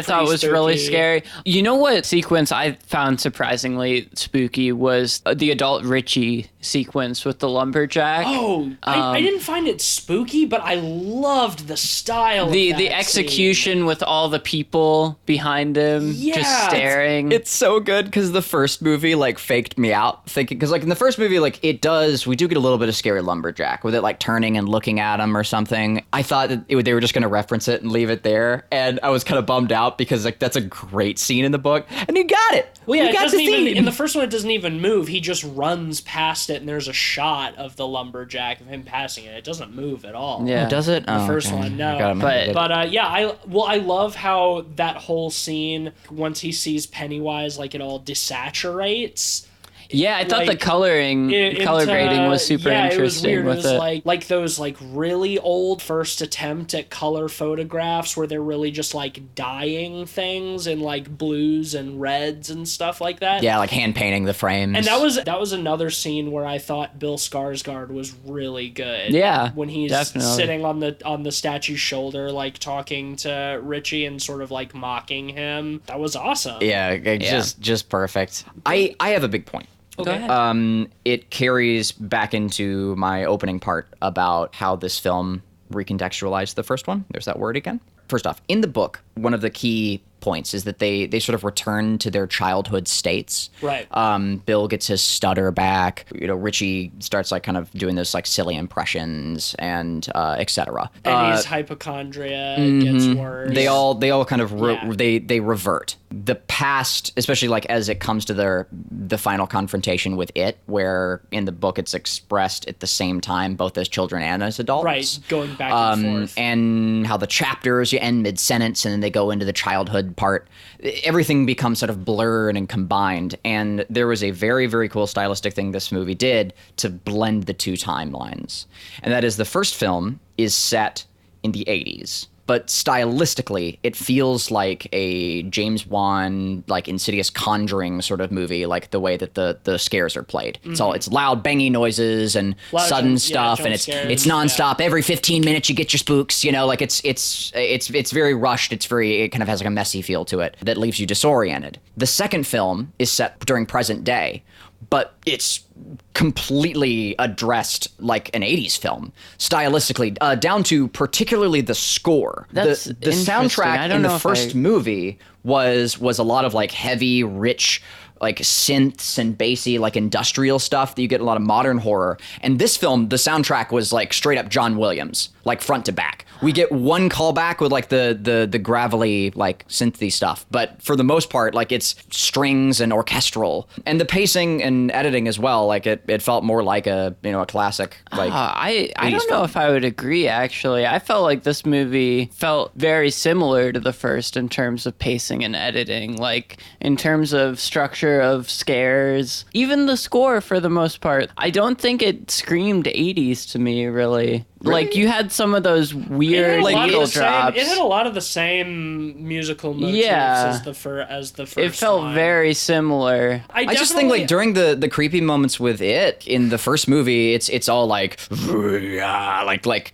thought was really scary. You know what sequence I found surprisingly spooky was the adult Richie sequence with the lumberjack. Oh, I didn't find it spooky, but I loved the style of the that execution scene. with all the people behind him just staring. It's so good, because the first movie like faked me out thinking, because like in the first movie, like we do get a little bit of scary lumberjack with it like turning and looking at him or something. I thought that they were just going to reference it and leave it there, and I was kind of bummed out because like that's a great scene in the book, and you got it. Well, yeah, you got it doesn't the even scene. in the first one. It doesn't even move. He just runs past it, and there's a shot of the lumberjack of him passing it. It doesn't move at all. Yeah, does it? The first one, no. I love how that whole scene, once he sees Pennywise, like it all desaturates. Yeah, I thought the color grading was super interesting. It was weird. Like those like really old first attempt at color photographs where they're really just like dyeing things in like blues and reds and stuff like that. Yeah, like hand painting the frames. And that was another scene where I thought Bill Skarsgård was really good. Yeah, when he's sitting on the statue's shoulder, like talking to Richie and sort of like mocking him. That was awesome. Yeah, just perfect. I have a big point. Go ahead. It carries back into my opening part about how this film recontextualized the first one. There's that word again. First off, in the book, one of the key points is that they sort of return to their childhood states. Right. Bill gets his stutter back. Richie starts like kind of doing those like silly impressions and etc. And his hypochondria gets worse. They all kind of they revert. The past, especially like as it comes to the final confrontation with it, where in the book it's expressed at the same time both as children and as adults. Right, going back and forth. And how the chapters you end mid-sentence and then they go into the childhood part. Everything becomes sort of blurred and combined. And there was a very, very cool stylistic thing this movie did to blend the two timelines. And that is the first film is set in the 80s. But stylistically, it feels like a James Wan, like Insidious Conjuring sort of movie, like the way that the scares are played. It's loud, bangy noises and sudden stuff, and it's nonstop. Every 15 minutes, you get your spooks. Like it's very rushed. It kind of has like a messy feel to it that leaves you disoriented. The second film is set during present day, but it's completely addressed like an 80s film stylistically, down to particularly the score. That's the soundtrack in the first movie was a lot of like heavy, rich, like synths and bassy, like industrial stuff that you get in a lot of modern horror. And this film, the soundtrack was like straight up John Williams, like front to back. We get one callback with like the gravelly, like synthy stuff, but for the most part, like it's strings and orchestral, and the pacing and editing as well. Like it felt more like a classic. Like I don't know if I would agree. Actually, I felt like this movie felt very similar to the first in terms of pacing and editing, like in terms of structure of scares, even the score for the most part. I don't think it screamed 80s to me, really. Like you had some of those weird needle drops. It had a lot of the same musical motifs as the first. It felt very similar. I just think like during the creepy moments with it in the first movie, it's all like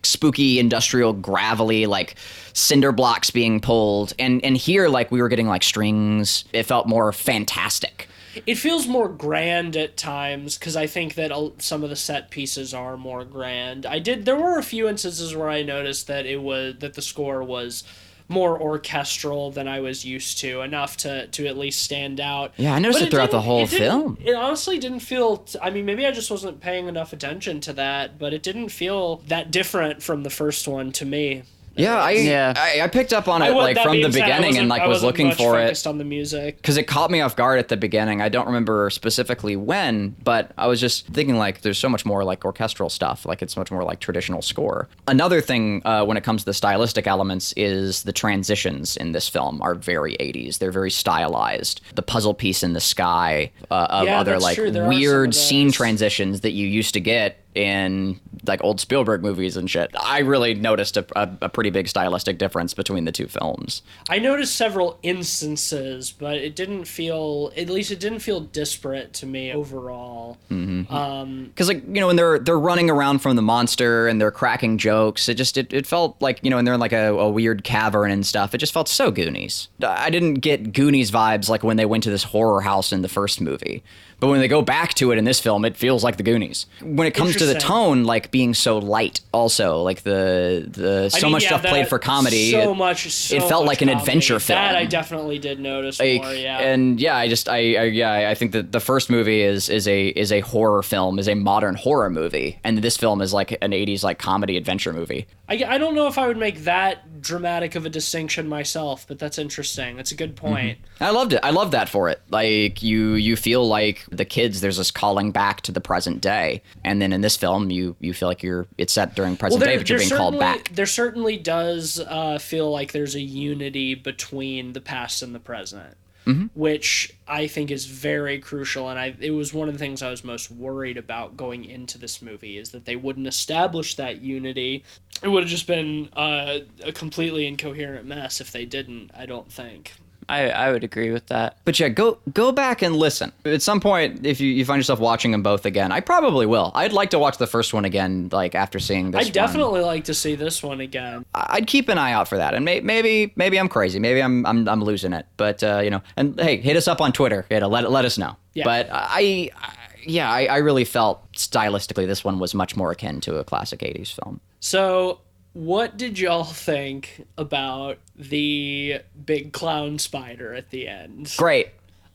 spooky industrial gravelly, like cinder blocks being pulled, and here like we were getting like strings. It felt more fantastic. It feels more grand at times because I think that some of the set pieces are more grand. There were a few instances where I noticed that the score was more orchestral than I was used to, enough to at least stand out. Yeah, I noticed it throughout the whole film. It honestly didn't feel... I mean, maybe I just wasn't paying enough attention to that, but it didn't feel that different from the first one to me. Yeah, I picked up on it like from the beginning and like was looking for it. On the music because it caught me off guard at the beginning. I don't remember specifically when, but I was just thinking like there's so much more like orchestral stuff. Like it's much more like traditional score. Another thing when it comes to the stylistic elements is the transitions in this film are very 80s. They're very stylized. The puzzle piece in the sky of other like weird scene transitions that you used to get in like old Spielberg movies and shit. I really noticed a pretty big stylistic difference between the two films. I noticed several instances, but it didn't feel disparate to me overall. Because like when they're running around from the monster and they're cracking jokes, it felt like and they're in like a weird cavern and stuff. It just felt so Goonies. I didn't get Goonies vibes like when they went to this horror house in the first movie. But when they go back to it in this film, it feels like the Goonies. When it comes to the tone, like being so light, also like so much stuff played for comedy. It felt like an adventure film. That I definitely did notice more. Yeah. And I think that the first movie is a horror film, is a modern horror movie, and this film is like an 80s like comedy adventure movie. I don't know if I would make that dramatic of a distinction myself, but that's interesting. That's a good point. I loved it. I love that for it. Like you feel like the kids, there's this calling back to the present day, and then in this film you feel like it's set during present day, but you're being called back. There certainly does feel like there's a unity between the past and the present. Which I think is very crucial, and it was one of the things I was most worried about going into this movie, is that they wouldn't establish that unity. It would have just been a completely incoherent mess if they didn't, I don't think. I would agree with that. But yeah, go back and listen. At some point, if you find yourself watching them both again, I probably will. I'd like to watch the first one again, like after seeing this one. I'd definitely like to see this one again. I'd keep an eye out for that. And maybe I'm crazy. Maybe I'm losing it. But and hey, hit us up on Twitter. Let us know. Yeah. But yeah, I really felt stylistically this one was much more akin to a classic 80s film. So, what did y'all think about the big clown spider at the end? Great.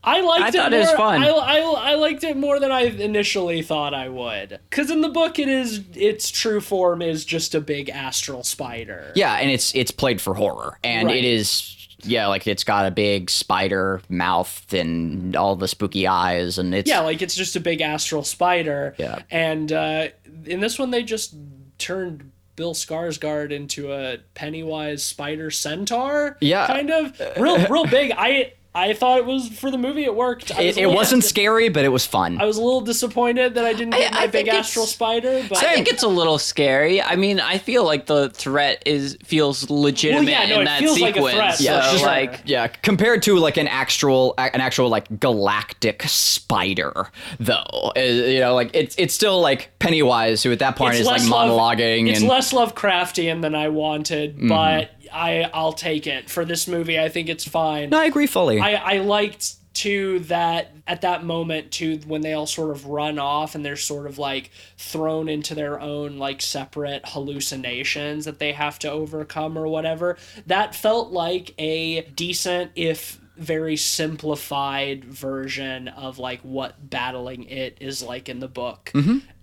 I liked thought it it was more. fun. I liked it more than I initially thought I would. Because in the book, its true form is just a big astral spider. Yeah, and it's played for horror, and Right. it is. Yeah, like it's got a big spider mouth and all the spooky eyes, and it's Yeah, like it's just a big astral spider. Yeah. And in this one, they just turned Bill Skarsgård into a Pennywise spider centaur. Yeah. Kind of real big. I thought it was for the movie. It worked. it wasn't scary, but it was fun. I was a little disappointed that I didn't get my I big think astral spider. But I think it's a little scary. I mean, I feel like the threat feels legitimate it in that feels like a sequence. threat, Yeah, for So, sure. like, Yeah, compared to like an actual like galactic spider, though, like it's still like Pennywise, who at that point is like monologuing. It's and less Lovecraftian than I wanted, but I'll take it for this movie. I think it's fine. No, I agree fully. I liked too that at that moment too when they all sort of run off and they're sort of like thrown into their own like separate hallucinations that they have to overcome or whatever. That felt like a decent, if very simplified version of like what battling it is like in the book.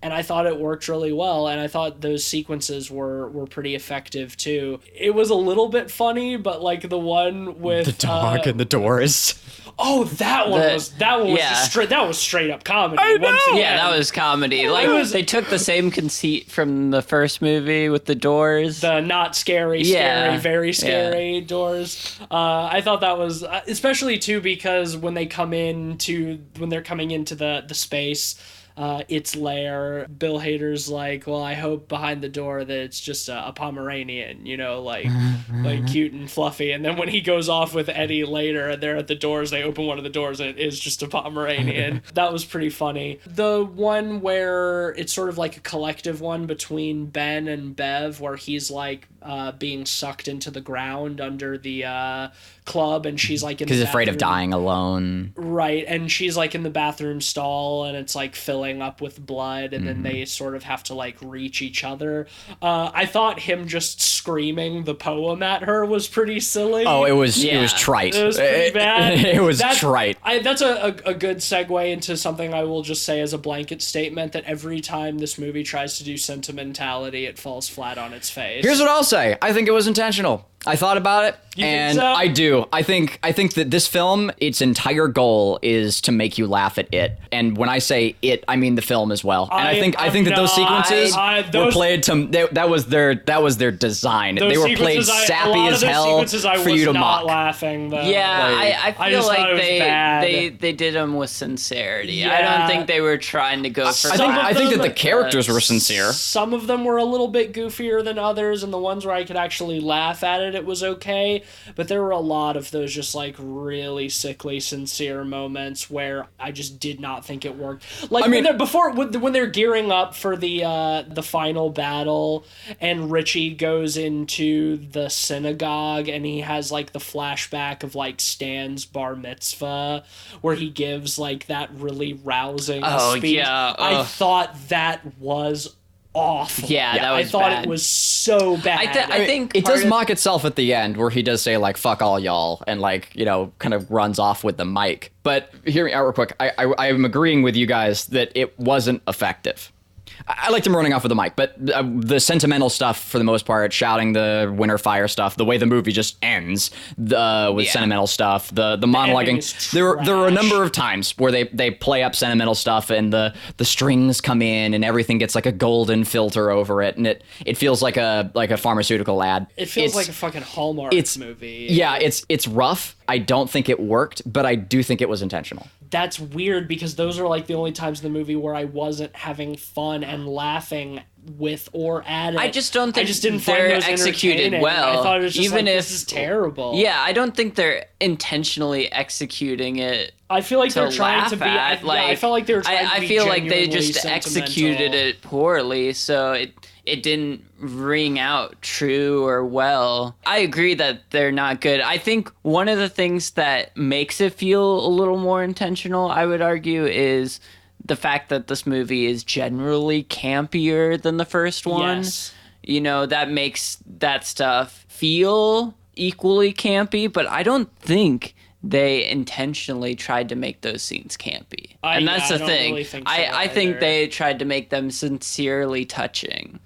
And I thought it worked really well, and I thought those sequences were pretty effective too. It was a little bit funny, but like the one with the dog and the doors. Oh, that one was yeah. just straight up comedy. I know! Once again. yeah, that was comedy. Like, they took the same conceit from the first movie with the doors. the not scary, Yeah. very scary doors. I thought that was especially too because when they're coming into the space. Its lair, Bill Hader's like, well, I hope behind the door that it's just a Pomeranian, like cute and fluffy. And then when he goes off with Eddie later and they're at the doors, they open one of the doors and it is just a Pomeranian. That was pretty funny. The one where it's sort of like a collective one between Ben and Bev, where he's like being sucked into the ground under the club, and she's like in Because the he's afraid of bathroom. dying alone. Right, and she's like in the bathroom stall and it's like filling up with blood, and then they sort of have to like reach each other. I thought him just screaming the poem at her was pretty silly. Oh, it was Yeah. trite. It was pretty bad. It was trite. That's a good segue into something I will just say as a blanket statement, that every time this movie tries to do sentimentality, it falls flat on its face. Here's what I'll say. I think it was intentional. I thought about it, You think and so? I do. I think that this film, its entire goal is to make you laugh at it. And when I say it, I mean the film as well. And I think that those sequences were played to that was their design. Those They were played sequences, a sappy lot as of those hell sequences I for was you to not mock. laughing though. Yeah, I I feel just thought like it was bad. they did them with sincerity. Yeah. I don't think they were trying to go for I think that the them- characters were sincere. Some of them were a little bit goofier than others, and the ones where I could actually laugh at it was okay. But there were a lot of those just like really sickly sincere moments where I just did not think it worked. Like when they're gearing up for the final battle, and Richie goes into the synagogue and he has like the flashback of like Stan's bar mitzvah where he gives like that really rousing speech. yeah, I ugh. thought that was awful. Yeah, that was I thought bad. it was so bad. I think It part does of- mock itself at the end, where he does say like "fuck all y'all" and like kind of runs off with the mic. But hear me out real quick. I'm agreeing with you guys that it wasn't effective. I liked him running off with the mic, but the sentimental stuff, for the most part, shouting the winter fire stuff, the way the movie just ends with sentimental stuff, the monologuing. is There were a trash. number of times where they play up sentimental stuff and the strings come in and everything gets like a golden filter over it, and it feels like a pharmaceutical ad. it feels It's- like a fucking Hallmark movie. Yeah, it's rough. I don't think it worked, but I do think it was intentional. That's weird because those are like the only times in the movie where I wasn't having fun and laughing with or at it. I just don't think didn't find they're those executed entertaining. well. I thought it was just even like, if this is terrible. Yeah, I don't think they're intentionally executing it. I feel like To they're trying laugh to be. at, I felt like they were trying to I be feel like they genuinely just sentimental. executed it poorly, so it didn't ring out true or well. I agree that they're not good. I think one of the things that makes it feel a little more intentional, I would argue, is the fact that this movie is generally campier than the first one, Yes. you know, that makes that stuff feel equally campy, but I don't think they intentionally tried to make those scenes campy. And that's the I don't thing. really think so I think either. they tried to make them sincerely touching.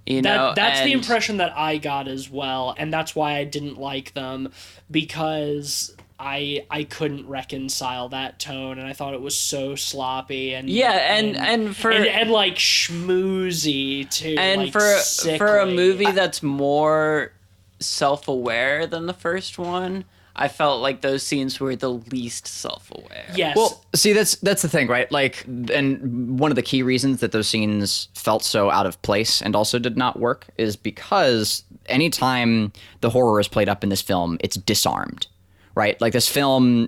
You know, That's the and- impression that I got as well, and that's why I didn't like them, because I couldn't reconcile that tone, and I thought it was so sloppy and and like schmoozy too, and like for a sickly. movie that's more self-aware than the first one, I felt like those scenes were the least self-aware. Yes. Well, see, that's the thing, right? Like, and one of the key reasons that those scenes felt so out of place and also did not work is because anytime the horror is played up in this film, it's disarmed. Right? Like this film,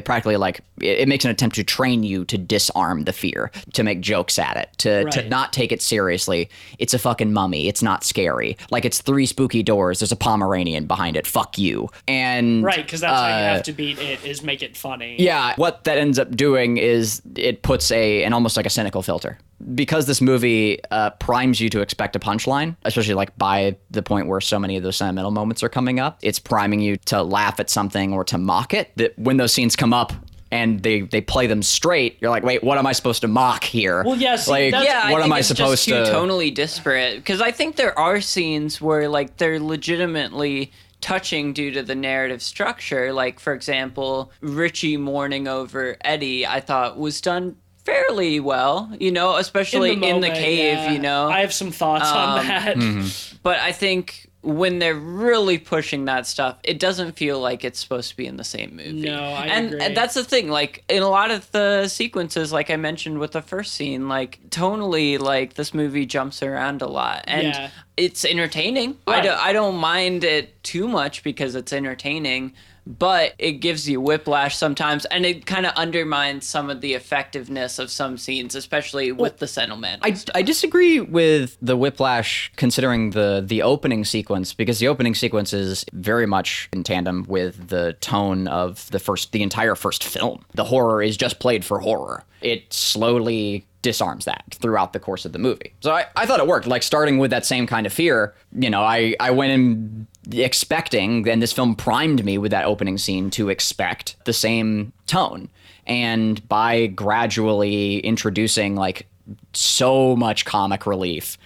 practically it makes an attempt to train you to disarm the fear, to make jokes at it, to Right. not take it seriously. It's a fucking mummy. It's not scary. Like it's 3 spooky doors. There's a Pomeranian behind it. Fuck you. And Right, because that's how you have to beat it, is make it funny. yeah, what that ends up doing is it puts an almost like a cynical filter. Because this movie primes you to expect a punchline, especially like by the point where so many of those sentimental moments are coming up, it's priming you to laugh at something or to mock it. That when those scenes come up and they play them straight, you're like, wait, what am I supposed to mock here? Well, yeah, see, like, that's- Yeah, what I am think I it's supposed just to? too tonally disparate, because I think there are scenes where like they're legitimately touching due to the narrative structure. Like, for example, Richie mourning over Eddie, I thought was done fairly well, you know, especially in the moment, cave, yeah. you know. I have some thoughts on that. But I think when they're really pushing that stuff, it doesn't feel like it's supposed to be in the same movie. No, I and agree. that's the thing. Like in a lot of the sequences, like I mentioned with the first scene, like tonally, like this movie jumps around a lot, and Yeah. it's entertaining. Right. I don't mind it too much because it's entertaining. But it gives you whiplash sometimes, and it kind of undermines some of the effectiveness of some scenes, especially with the sentimental stuff. I disagree with the whiplash considering the opening sequence, because the opening sequence is very much in tandem with the tone of the entire first film. The horror is just played for horror. It slowly disarms that throughout the course of the movie. So I thought it worked. Like starting with that same kind of fear, you know, I went in expecting, and this film primed me with that opening scene to expect the same tone. And by gradually introducing like so much comic relief,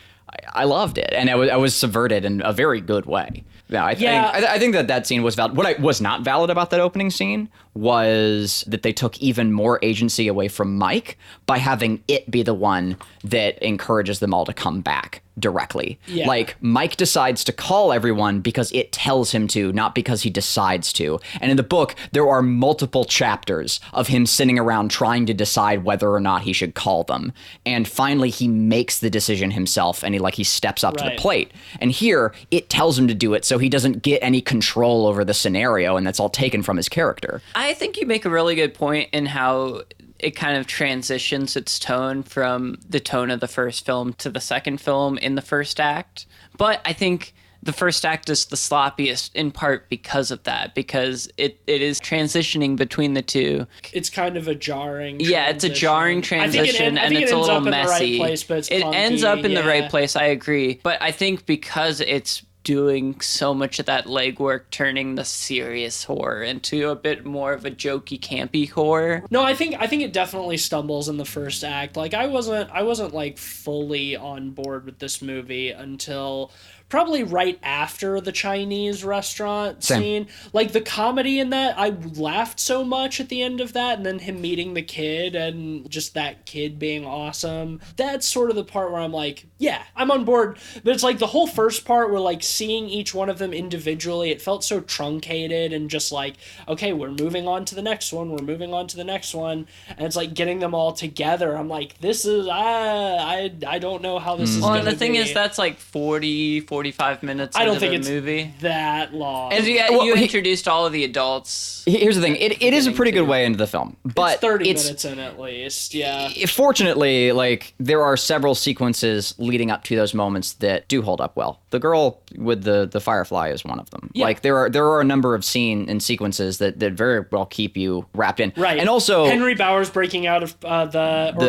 I loved it, and I was subverted in a very good way. Yeah, I think that scene was valid. What was not valid about that opening scene was that they took even more agency away from Mike by having it be the one that encourages them all to come back directly. Yeah. Like Mike decides to call everyone because it tells him to, not because he decides to. And in the book, there are multiple chapters of him sitting around trying to decide whether or not he should call them. And finally, he makes the decision himself, and he steps up to the Right. plate. And here, it tells him to do it so he doesn't get any control over the scenario, and that's all taken from his character. I think you make a really good point in how it kind of transitions its tone from the tone of the first film to the second film in the first act. But I think the first act is the sloppiest in part because of that, because it is transitioning between the two. It's kind of a jarring Yeah, it's a jarring transition, and it's a little messy. It ends up in the right place, I agree. But I think because it's doing so much of that legwork, turning the serious horror into a bit more of a jokey, campy horror. No, I think it definitely stumbles in the first act. Like I wasn't like fully on board with this movie until probably right after the Chinese restaurant Same. scene. Like the comedy in that, I laughed so much at the end of that, and then him meeting the kid and just that kid being awesome. That's sort of the part where I'm like, yeah, I'm on board. But it's like the whole first part where like seeing each one of them individually, it felt so truncated and just like, okay, we're moving on to the next one, we're moving on to the next one. And it's like getting them all together. I'm like, this is, I don't know how this is Well, going and to the thing be. is, that's like 40 45 minutes I don't into think the it's movie. that long. And you introduced all of the adults. Here's the thing. It is a pretty good way into the film, but it's 30 minutes in at least, yeah. Fortunately, like, there are several sequences leading up to those moments that do hold up well. The girl with the firefly is one of them. Yeah. Like, there are a number of scene and sequences that very well keep you wrapped in. Right. And also Henry Bowers breaking out of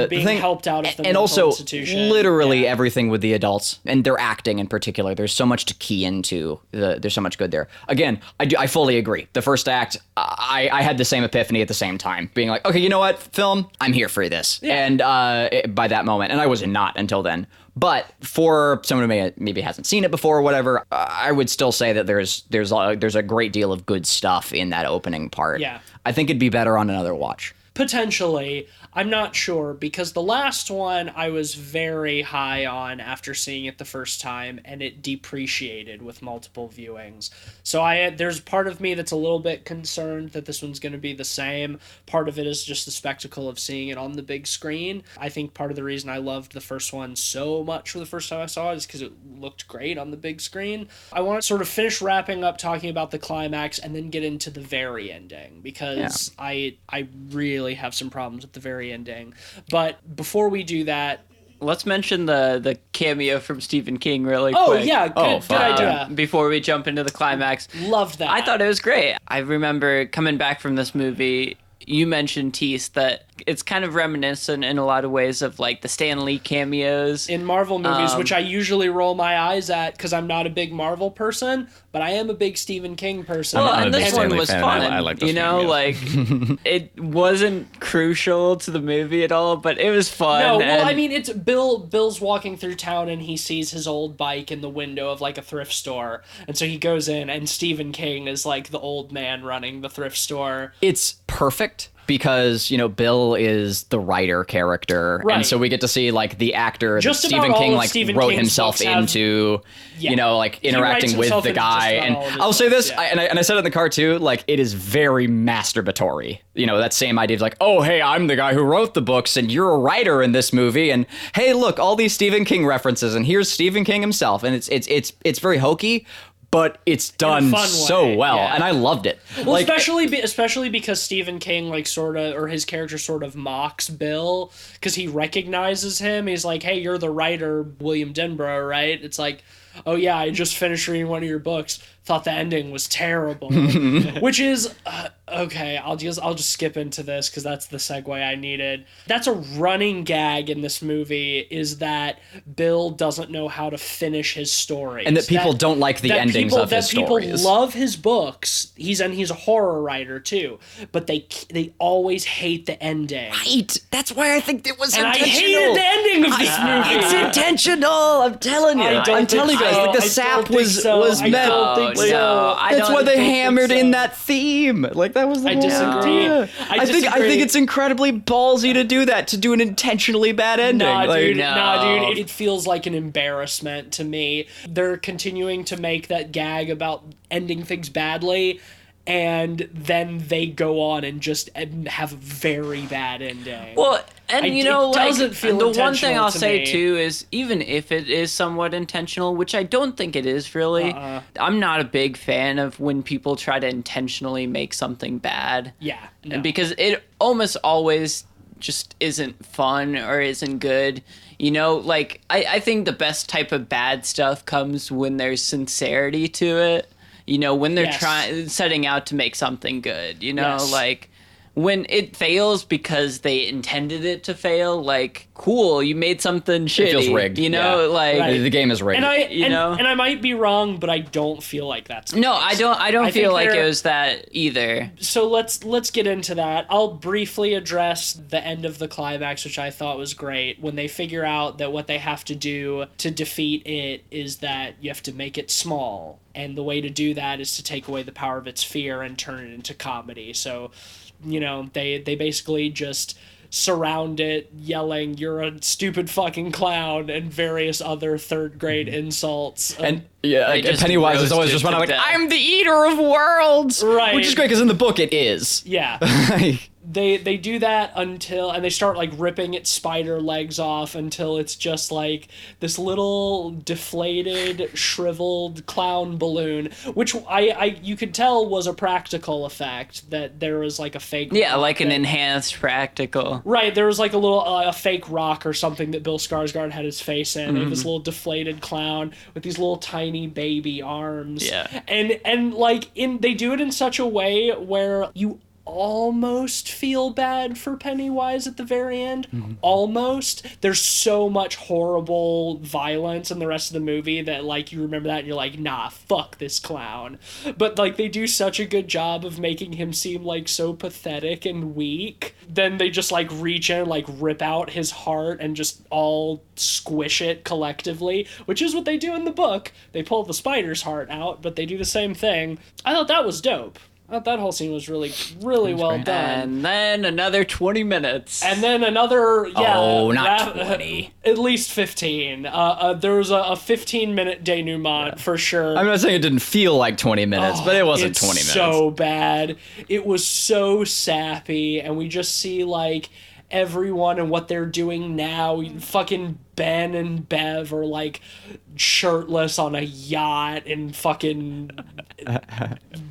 being helped out of the and mental also institution. literally Yeah. everything with the adults and their acting in particular. There's so much to key into. There's so much good there. Again, I fully agree. The first act, I had the same epiphany at the same time, being like, okay, you know what, film, I'm here for this. Yeah. And by that moment, and I was not until then. But for someone who maybe hasn't seen it before or whatever, I would still say that there's a great deal of good stuff in that opening part. Yeah. I think it'd be better on another watch. Potentially. I'm not sure, because the last one I was very high on after seeing it the first time, and it depreciated with multiple viewings. So there's part of me that's a little bit concerned that this one's going to be the same. Part of it is just the spectacle of seeing it on the big screen. I think part of the reason I loved the first one so much for the first time I saw it is because it looked great on the big screen. I want to sort of finish wrapping up talking about the climax and then get into the very ending, because I really have some problems with the very ending. But before we do that, let's mention the cameo from Stephen King really quick. Oh yeah, good idea. Before we jump into the climax. Loved that. I thought it was great. I remember coming back from this movie, you mentioned, Tease, that it's kind of reminiscent in a lot of ways of like the Stan Lee cameos in Marvel movies, which I usually roll my eyes at because I'm not a big Marvel person, but I am a big Stephen King person. Well, and this one was fan. fun. I like this like it wasn't crucial to the movie at all, but it was fun. No, well, I mean, it's Bill's walking through town and he sees his old bike in the window of like a thrift store, and so he goes in, and Stephen King is like the old man running the thrift store. It's perfect because, Bill is the writer character. Right. And so we get to see like the actor Just that about Stephen all King of like Stephen wrote King's himself books have- into, like interacting with himself the into guy. just And about all of his I'll say books, this, yeah. and I said it in the car too, like it is very masturbatory. That same idea of like, oh, hey, I'm the guy who wrote the books and you're a writer in this movie. And hey, look, all these Stephen King references, and here's Stephen King himself. And it's very hokey, but it's done fun so way, well, yeah. and I loved it. Well, especially because Stephen King or his character sort of mocks Bill because he recognizes him. He's like, "Hey, you're the writer, William Denbrough, right?" It's like, "Oh yeah, I just finished reading one of your books. Thought the ending was terrible," which is okay. I'll just skip into this because that's the segue I needed. That's a running gag in this movie, is that Bill doesn't know how to finish his story, and that people don't like the endings of his stories. People love his books. He's a horror writer too, but they always hate the ending. Right. That's why I think it was And I intentional. hated the ending of this movie. It's intentional. I'm telling you. I'm telling you guys. Like the sap was I meant. don't think so. No, That's why they hammered so. in that theme. Like that was the whole disagree. idea. I think it's incredibly ballsy to do that, to do an intentionally bad ending. Nah, dude. No. It feels like an embarrassment to me. They're continuing to make that gag about ending things badly, and then they go on and just have a very bad ending. Well, and It doesn't feel the one thing intentional I'll to say me. too is, even if it is somewhat intentional, which I don't think it is really, I'm not a big fan of when people try to intentionally make something bad. Yeah, no. Because it almost always just isn't fun or isn't good. Like I think the best type of bad stuff comes when there's sincerity to it. When they're Yes. setting out to make something good, Yes. like when it fails because they intended it to fail, like, cool, you made something shitty. It feels rigged. Like, Right. The game is rigged. and I know? and I might be wrong, but I don't feel like that's the no, case. I don't I feel think like they're- it was that either. So let's get into that. I'll briefly address the end of the climax, which I thought was great, when they figure out that what they have to do to defeat it is that you have to make it small, and the way to do that is to take away the power of its fear and turn it into comedy. So, they basically just surround it, yelling, "You're a stupid fucking clown," and various other third grade insults. and like, just Pennywise is always roasted just one to like, death. I'm the eater of worlds, Right. which is great because in the book it is. yeah. they do that until, and they start like ripping its spider legs off until it's just like this little deflated, shriveled clown balloon, which I you could tell was a practical effect, that there was like a fake like an enhanced practical. Right, there was like a little a fake rock or something that Bill Skarsgård had his face in. Mm-hmm. This little deflated clown with these little tiny baby arms. Yeah. And like they do it in such a way where you almost feel bad for Pennywise at the very end. Mm-hmm. Almost. There's so much horrible violence in the rest of the movie that like you remember that and you're like, nah, fuck this clown. But like they do such a good job of making him seem like so pathetic and weak. Then they just like reach in and like rip out his heart and just all squish it collectively, which is what they do in the book. They pull the spider's heart out, but they do the same thing. I thought that was dope. I thought that whole scene was really, really well done. And then another 20 minutes. And then another, Oh, not 20. At least 15. There was a 15-minute denouement for sure. I'm not saying it didn't feel like 20 minutes, but it wasn't 20 minutes. It's so bad. It was so sappy, and we just see, like, everyone and what they're doing now. Fucking Ben and Bev are like shirtless on a yacht in fucking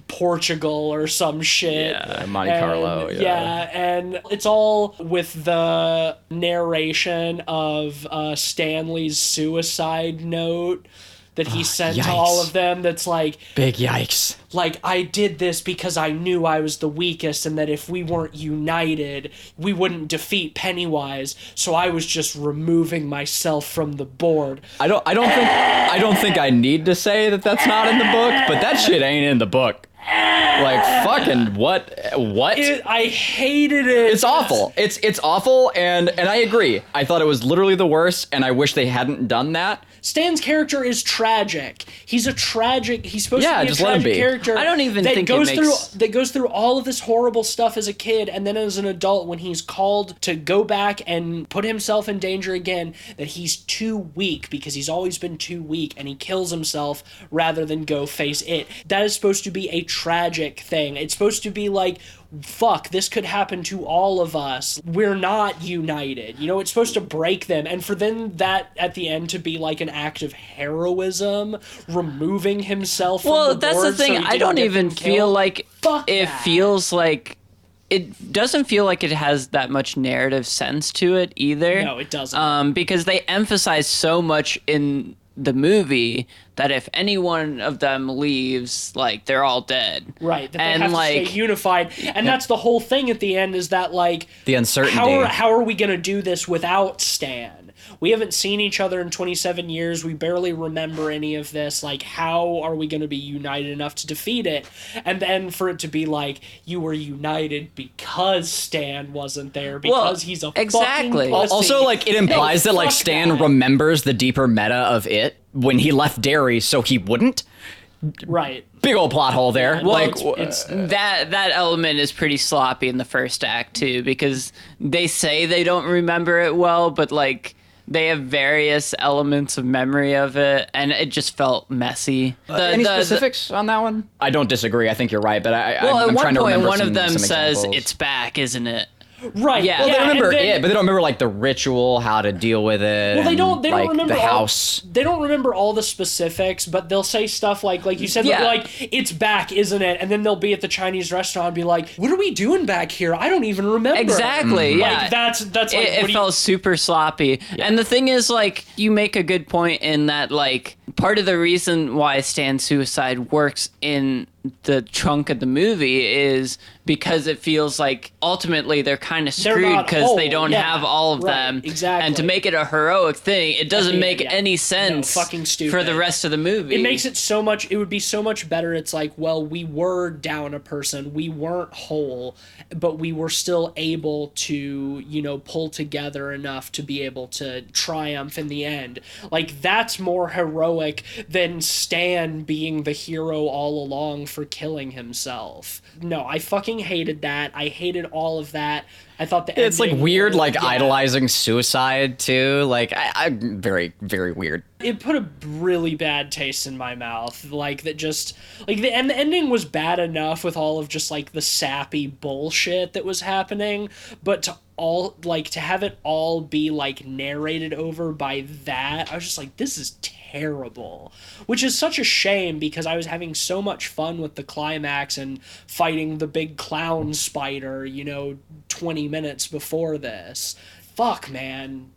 Portugal or some shit. Yeah, Monte Carlo. Yeah, and it's all with the narration of Stanley's suicide note that he sent to all of them. That's like, big yikes. Like, I did this because I knew I was the weakest and that if we weren't united, we wouldn't defeat Pennywise. So I was just removing myself from the board. I don't think I need to say that that's not in the book, but that shit ain't in the book. Like, fucking what? I hated it. It's awful. It's awful, and I agree. I thought it was literally the worst, and I wish they hadn't done that. Stan's character is tragic. He's supposed to be a tragic character. I don't even think that goes through all of this horrible stuff as a kid, and then as an adult, when he's called to go back and put himself in danger again, that he's too weak because he's always been too weak, and he kills himself rather than go face it. That is supposed to be a tragic thing. It's supposed to be like, fuck, this could happen to all of us. We're not united. You know, it's supposed to break them. And for then that at the end to be like an act of heroism, removing himself from the board. Well, that's the thing. I don't even feel like feels like it doesn't feel like it has that much narrative sense to it either. No, it doesn't. Because they emphasize so much in the movie that if any one of them leaves, like, they're all dead. Right, that they have to stay unified. And that's the whole thing at the end, is that, like, the uncertainty. How are we going to do this without Stan? We haven't seen each other in 27 years. We barely remember any of this. Like, how are we going to be united enough to defeat it? And then for it to be like, you were united because Stan wasn't there, because he's a fucking pussy. Also, like, it implies that, like, Stan remembers the deeper meta of it when he left Derry, so he wouldn't. Right. Big old plot hole there. Well, like, that element is pretty sloppy in the first act, too, because they say they don't remember it well, but, like, they have various elements of memory of it, and it just felt messy. Any specifics on that one? I don't disagree. I think you're right, but I'm trying to remember one of them says, examples. "It's back, isn't it?" Right. Yeah. Well, they remember it, but they don't remember, like, the ritual, how to deal with it. Well, they don't like, remember the house. They don't remember all the specifics, but they'll say stuff like you said, they'll be like, "It's back, isn't it?" And then they'll be at the Chinese restaurant and be like, "What are we doing back here? I don't even remember." Exactly. Mm-hmm. Yeah. Like, that's like, it felt super sloppy. Yeah. And the thing is, like, you make a good point in that, like, part of the reason why Stan's suicide works in the chunk of the movie is because it feels like ultimately they're kind of screwed because they don't have all of them. Exactly. And to make it a heroic thing, it doesn't make any sense fucking stupid. For the rest of the movie. It makes it so much, it would be so much better. It's like, well, we were down a person, we weren't whole, but we were still able to, you know, pull together enough to be able to triumph in the end. Like, that's more heroic than Stan being the hero all along for killing himself. No, I fucking hated that. I hated all of that. I thought the It's like ending weird, was- like yeah. idolizing suicide too. Like I very, very weird. It put a really bad taste in my mouth. Like that just like the ending was bad enough with all of just like the sappy bullshit that was happening, but to have it all be like narrated over by that, I was just like, this is terrible. Which is such a shame because I was having so much fun with the climax and fighting the big clown spider, 20 minutes before this. Fuck, man.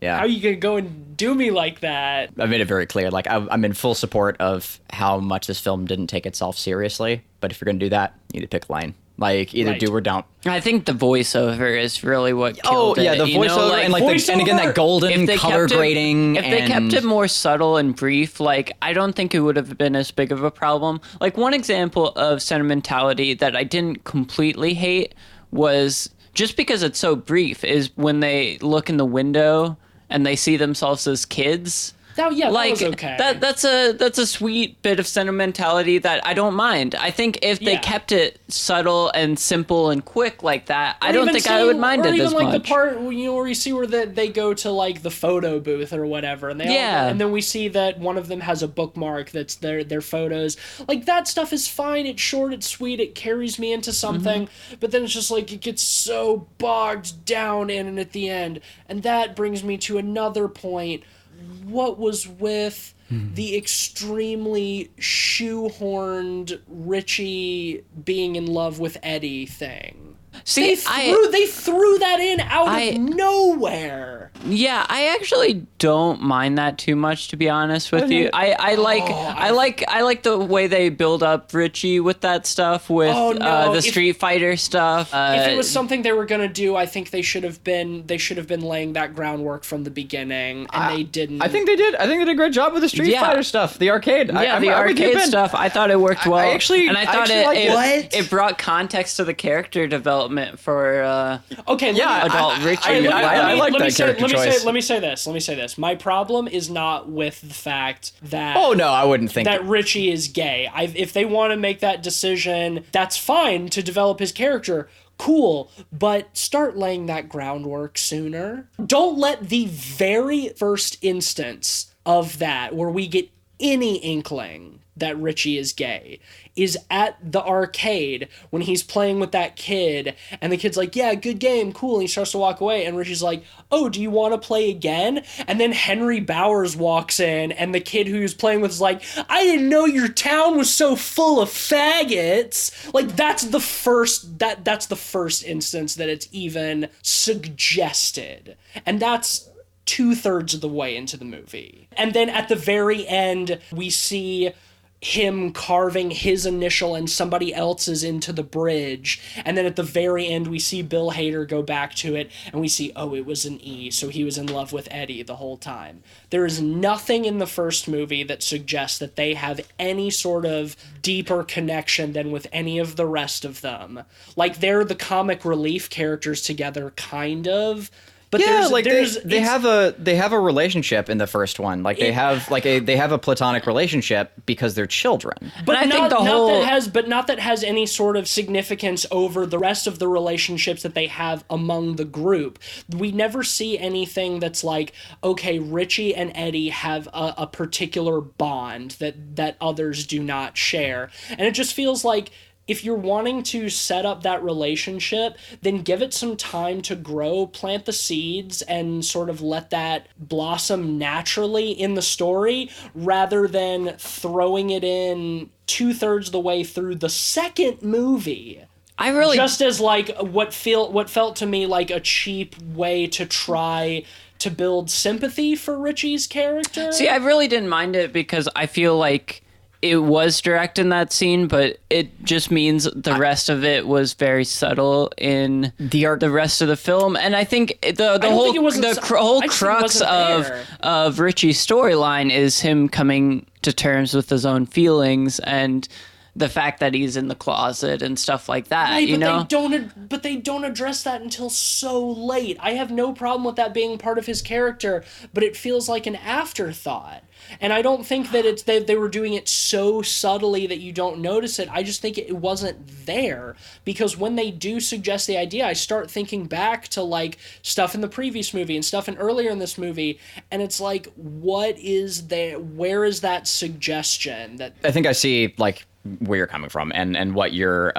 Yeah. How are you gonna go and do me like that? I made it very clear. Like I'm in full support of how much this film didn't take itself seriously. But if you're gonna do that, you need to pick a lane. Like either Right. do or don't. I think the voiceover is really what killed it. The voiceover and and again that golden color grading. If they kept it more subtle and brief, like I don't think it would have been as big of a problem. Like one example of sentimentality that I didn't completely hate was just because it's so brief is when they look in the window and they see themselves as kids. Oh yeah, Like that was okay. that's a sweet bit of sentimentality that I don't mind. I think if they Yeah. kept it subtle and simple and quick like that, I don't think I would mind it as like much. the part where you see where they go to like the photo booth or whatever, and and then we see that one of them has a bookmark that's their photos. Like that stuff is fine. It's short. It's sweet. It carries me into something. But then it's just like it gets so bogged down in it at the end, and that brings me to another point. What was with the extremely shoehorned Richie being in love with Eddie thing? See, They threw that in out of nowhere. Yeah, I actually don't mind that too much, to be honest with you. I like the way they build up Richie with that stuff, with the Street Fighter stuff. If it was something they were gonna do, I think they should have been laying that groundwork from the beginning, and they didn't. I think they did. I think they did a great job with the Street Fighter stuff, the arcade. Yeah, the arcade stuff. I thought it worked well. I thought liked it brought context to the character development for adult Richie. I like that character choice. Let me say this. My problem is not with the fact that. Oh no, I wouldn't think that Richie is gay. If they want to make that decision, that's fine to develop his character. Cool, but start laying that groundwork sooner. Don't let the very first instance of that, where we get any inkling that Richie is gay, is at the arcade when he's playing with that kid, and the kid's like, yeah, good game, cool, and he starts to walk away, and Richie's like, oh, do you want to play again? And then Henry Bowers walks in, and the kid who he's playing with is like, I didn't know your town was so full of faggots. Like, that's the first instance that it's even suggested. And that's 2/3 of the way into the movie. And then at the very end, we see him carving his initial and somebody else's into the bridge. And then at the very end, we see Bill Hader go back to it, and we see, oh, it was an E, so he was in love with Eddie the whole time. There is nothing in the first movie that suggests that they have any sort of deeper connection than with any of the rest of them. Like, they're the comic relief characters together, kind of. But yeah, they have a relationship in the first one. Like they have a platonic relationship because they're children. But I think not that has any sort of significance over the rest of the relationships that they have among the group. We never see anything that's like, okay, Richie and Eddie have a particular bond that others do not share. And it just feels like, if you're wanting to set up that relationship, then give it some time to grow, plant the seeds, and sort of let that blossom naturally in the story, rather than throwing it in 2/3 of the way through the second movie. Just as like what felt to me like a cheap way to try to build sympathy for Richie's character. See, I really didn't mind it because I feel like it was direct in that scene, but it just means the rest of it was very subtle in the rest of the film. And I think the whole crux of Richie's storyline is him coming to terms with his own feelings and the fact that he's in the closet and stuff like that, Right, you know? They don't address that until so late. I have no problem with that being part of his character, but it feels like an afterthought. And I don't think that they were doing it so subtly that you don't notice it. I just think it wasn't there, because when they do suggest the idea, I start thinking back to like stuff in the previous movie and stuff in earlier in this movie, and it's like, what is there? Where is that suggestion? That I think I see like where you're coming from and what your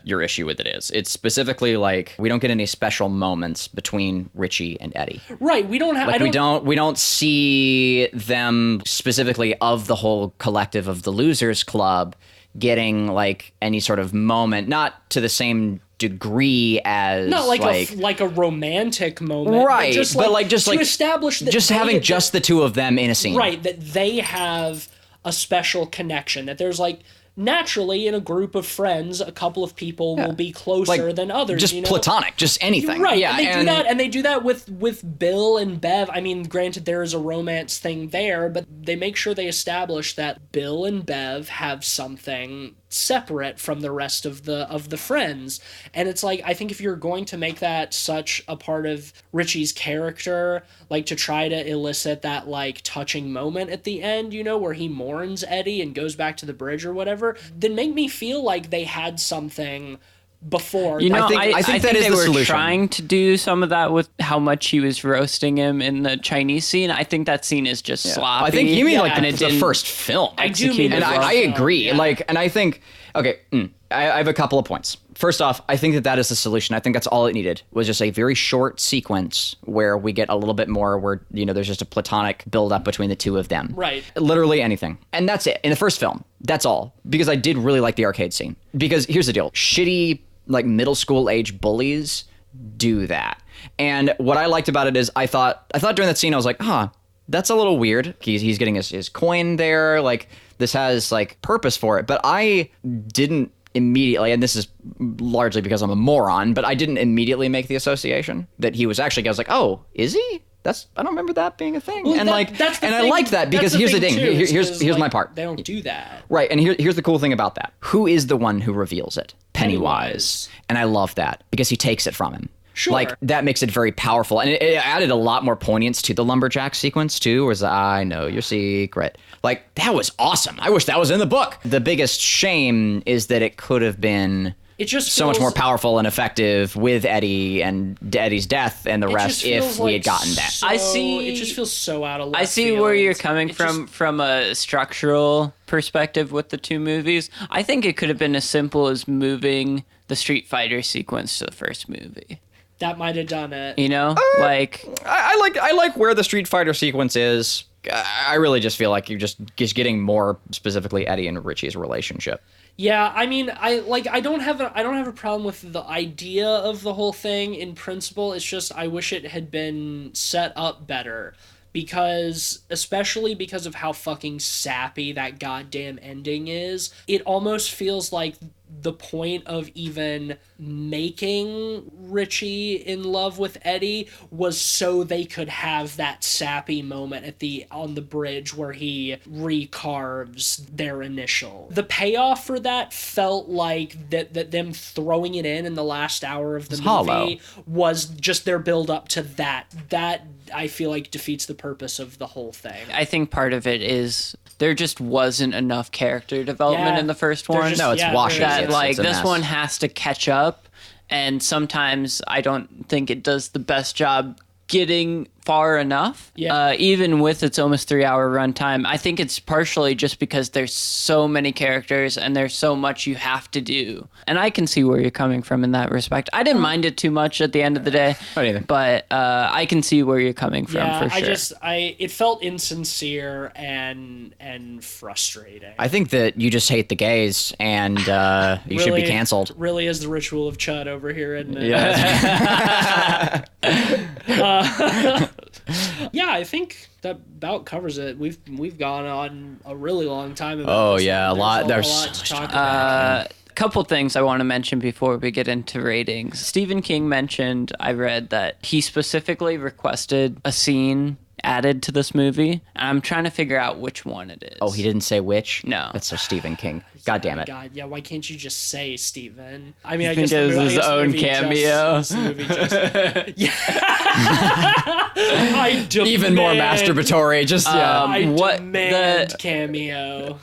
issue with it is. It's specifically like we don't get any special moments between Richie and Eddie. Right, we don't have. Like we don't see them specifically of the whole collective of the Losers Club getting like any sort of moment, not to the same degree as not like a romantic moment, right? But just to establish that just having just the two of them in a scene, right? That they have a special connection. That there's like. Naturally, in a group of friends, a couple of people will be closer than others. Just platonic, just anything. Right, yeah, and they do that with Bill and Bev. I mean, granted, there is a romance thing there, but they make sure they establish that Bill and Bev have something separate from the rest of the friends. And it's like, I think if you're going to make that such a part of Richie's character, like to try to elicit that like touching moment at the end, you know, where he mourns Eddie and goes back to the bridge or whatever, then make me feel like they had something before. You know, I think that is they the were solution. Trying to do some of that with how much he was roasting him in the Chinese scene. I think that scene is just sloppy. I think you mean like the first film. I do mean and I agree. Yeah. Like, and I think I have a couple of points. First off, I think that is the solution. I think that's all it needed, was just a very short sequence where we get a little bit more where, you know, there's just a platonic build-up between the two of them. Right. Literally anything. And that's it. In the first film, that's all. Because I did really like the arcade scene. Because here's the deal. Shitty, like, middle school age bullies do that. And what I liked about it is I thought during that scene, I was like, that's a little weird. He's getting his coin there. Like, this has, like, purpose for it. But I didn't immediately, and this is largely because I'm a moron, but I didn't immediately make the association that he was actually, I was like, oh, is he? I don't remember that being a thing. Well, and I liked that because here's the thing. Here's my part. They don't do that. Right, and here's the cool thing about that. Who is the one who reveals it? Pennywise. And I love that because he takes it from him. Sure. Like, that makes it very powerful. And it added a lot more poignance to the lumberjack sequence, too, where it's like, I know your secret. Like, that was awesome. I wish that was in the book. The biggest shame is that it could have been so much more powerful and effective with Eddie and Eddie's death and the rest if we had gotten that. It just feels so out of left I see field. where you're coming from a structural perspective with the two movies. I think it could have been as simple as moving the Street Fighter sequence to the first movie. That might have done it. You know? I like where the Street Fighter sequence is. I really just feel like you're just getting more specifically Eddie and Richie's relationship. Yeah, I mean, I don't have a problem with the idea of the whole thing in principle. It's just I wish it had been set up better, especially because of how fucking sappy that goddamn ending is. It almost feels like the point of even making Richie in love with Eddie was so they could have that sappy moment on the bridge where he recarves their initial. The payoff for that felt like that them throwing it in the last hour of the movie hollow. Was just their build up to that. That I feel like defeats the purpose of the whole thing. I think part of it is there just wasn't enough character development in the first one. It's washy. This one has to catch up, and sometimes I don't think it does the best job getting far enough. Even with its almost 3-hour runtime, I think it's partially just because there's so many characters and there's so much you have to do. And I can see where you're coming from in that respect. I didn't mind it too much at the end of the day, but I can see where you're coming from for sure. It felt insincere and frustrating. I think that you just hate the gays and you should be canceled. Really is the ritual of Chud over here, isn't it? Yeah. Yeah, I think that about covers it. We've gone on a really long time about this. A lot. There's a lot to talk about. Couple things I want to mention before we get into ratings. Stephen King mentioned, I read, that he specifically requested a scene added to this movie. I'm trying to figure out which one it is. Oh, he didn't say which? No. That's so Stephen King. God damn it. God, yeah, why can't you just say Steven? I mean, I think guess it was his own cameo. Yeah. I demand, Even more masturbatory. Just, yeah. I what demand cameo.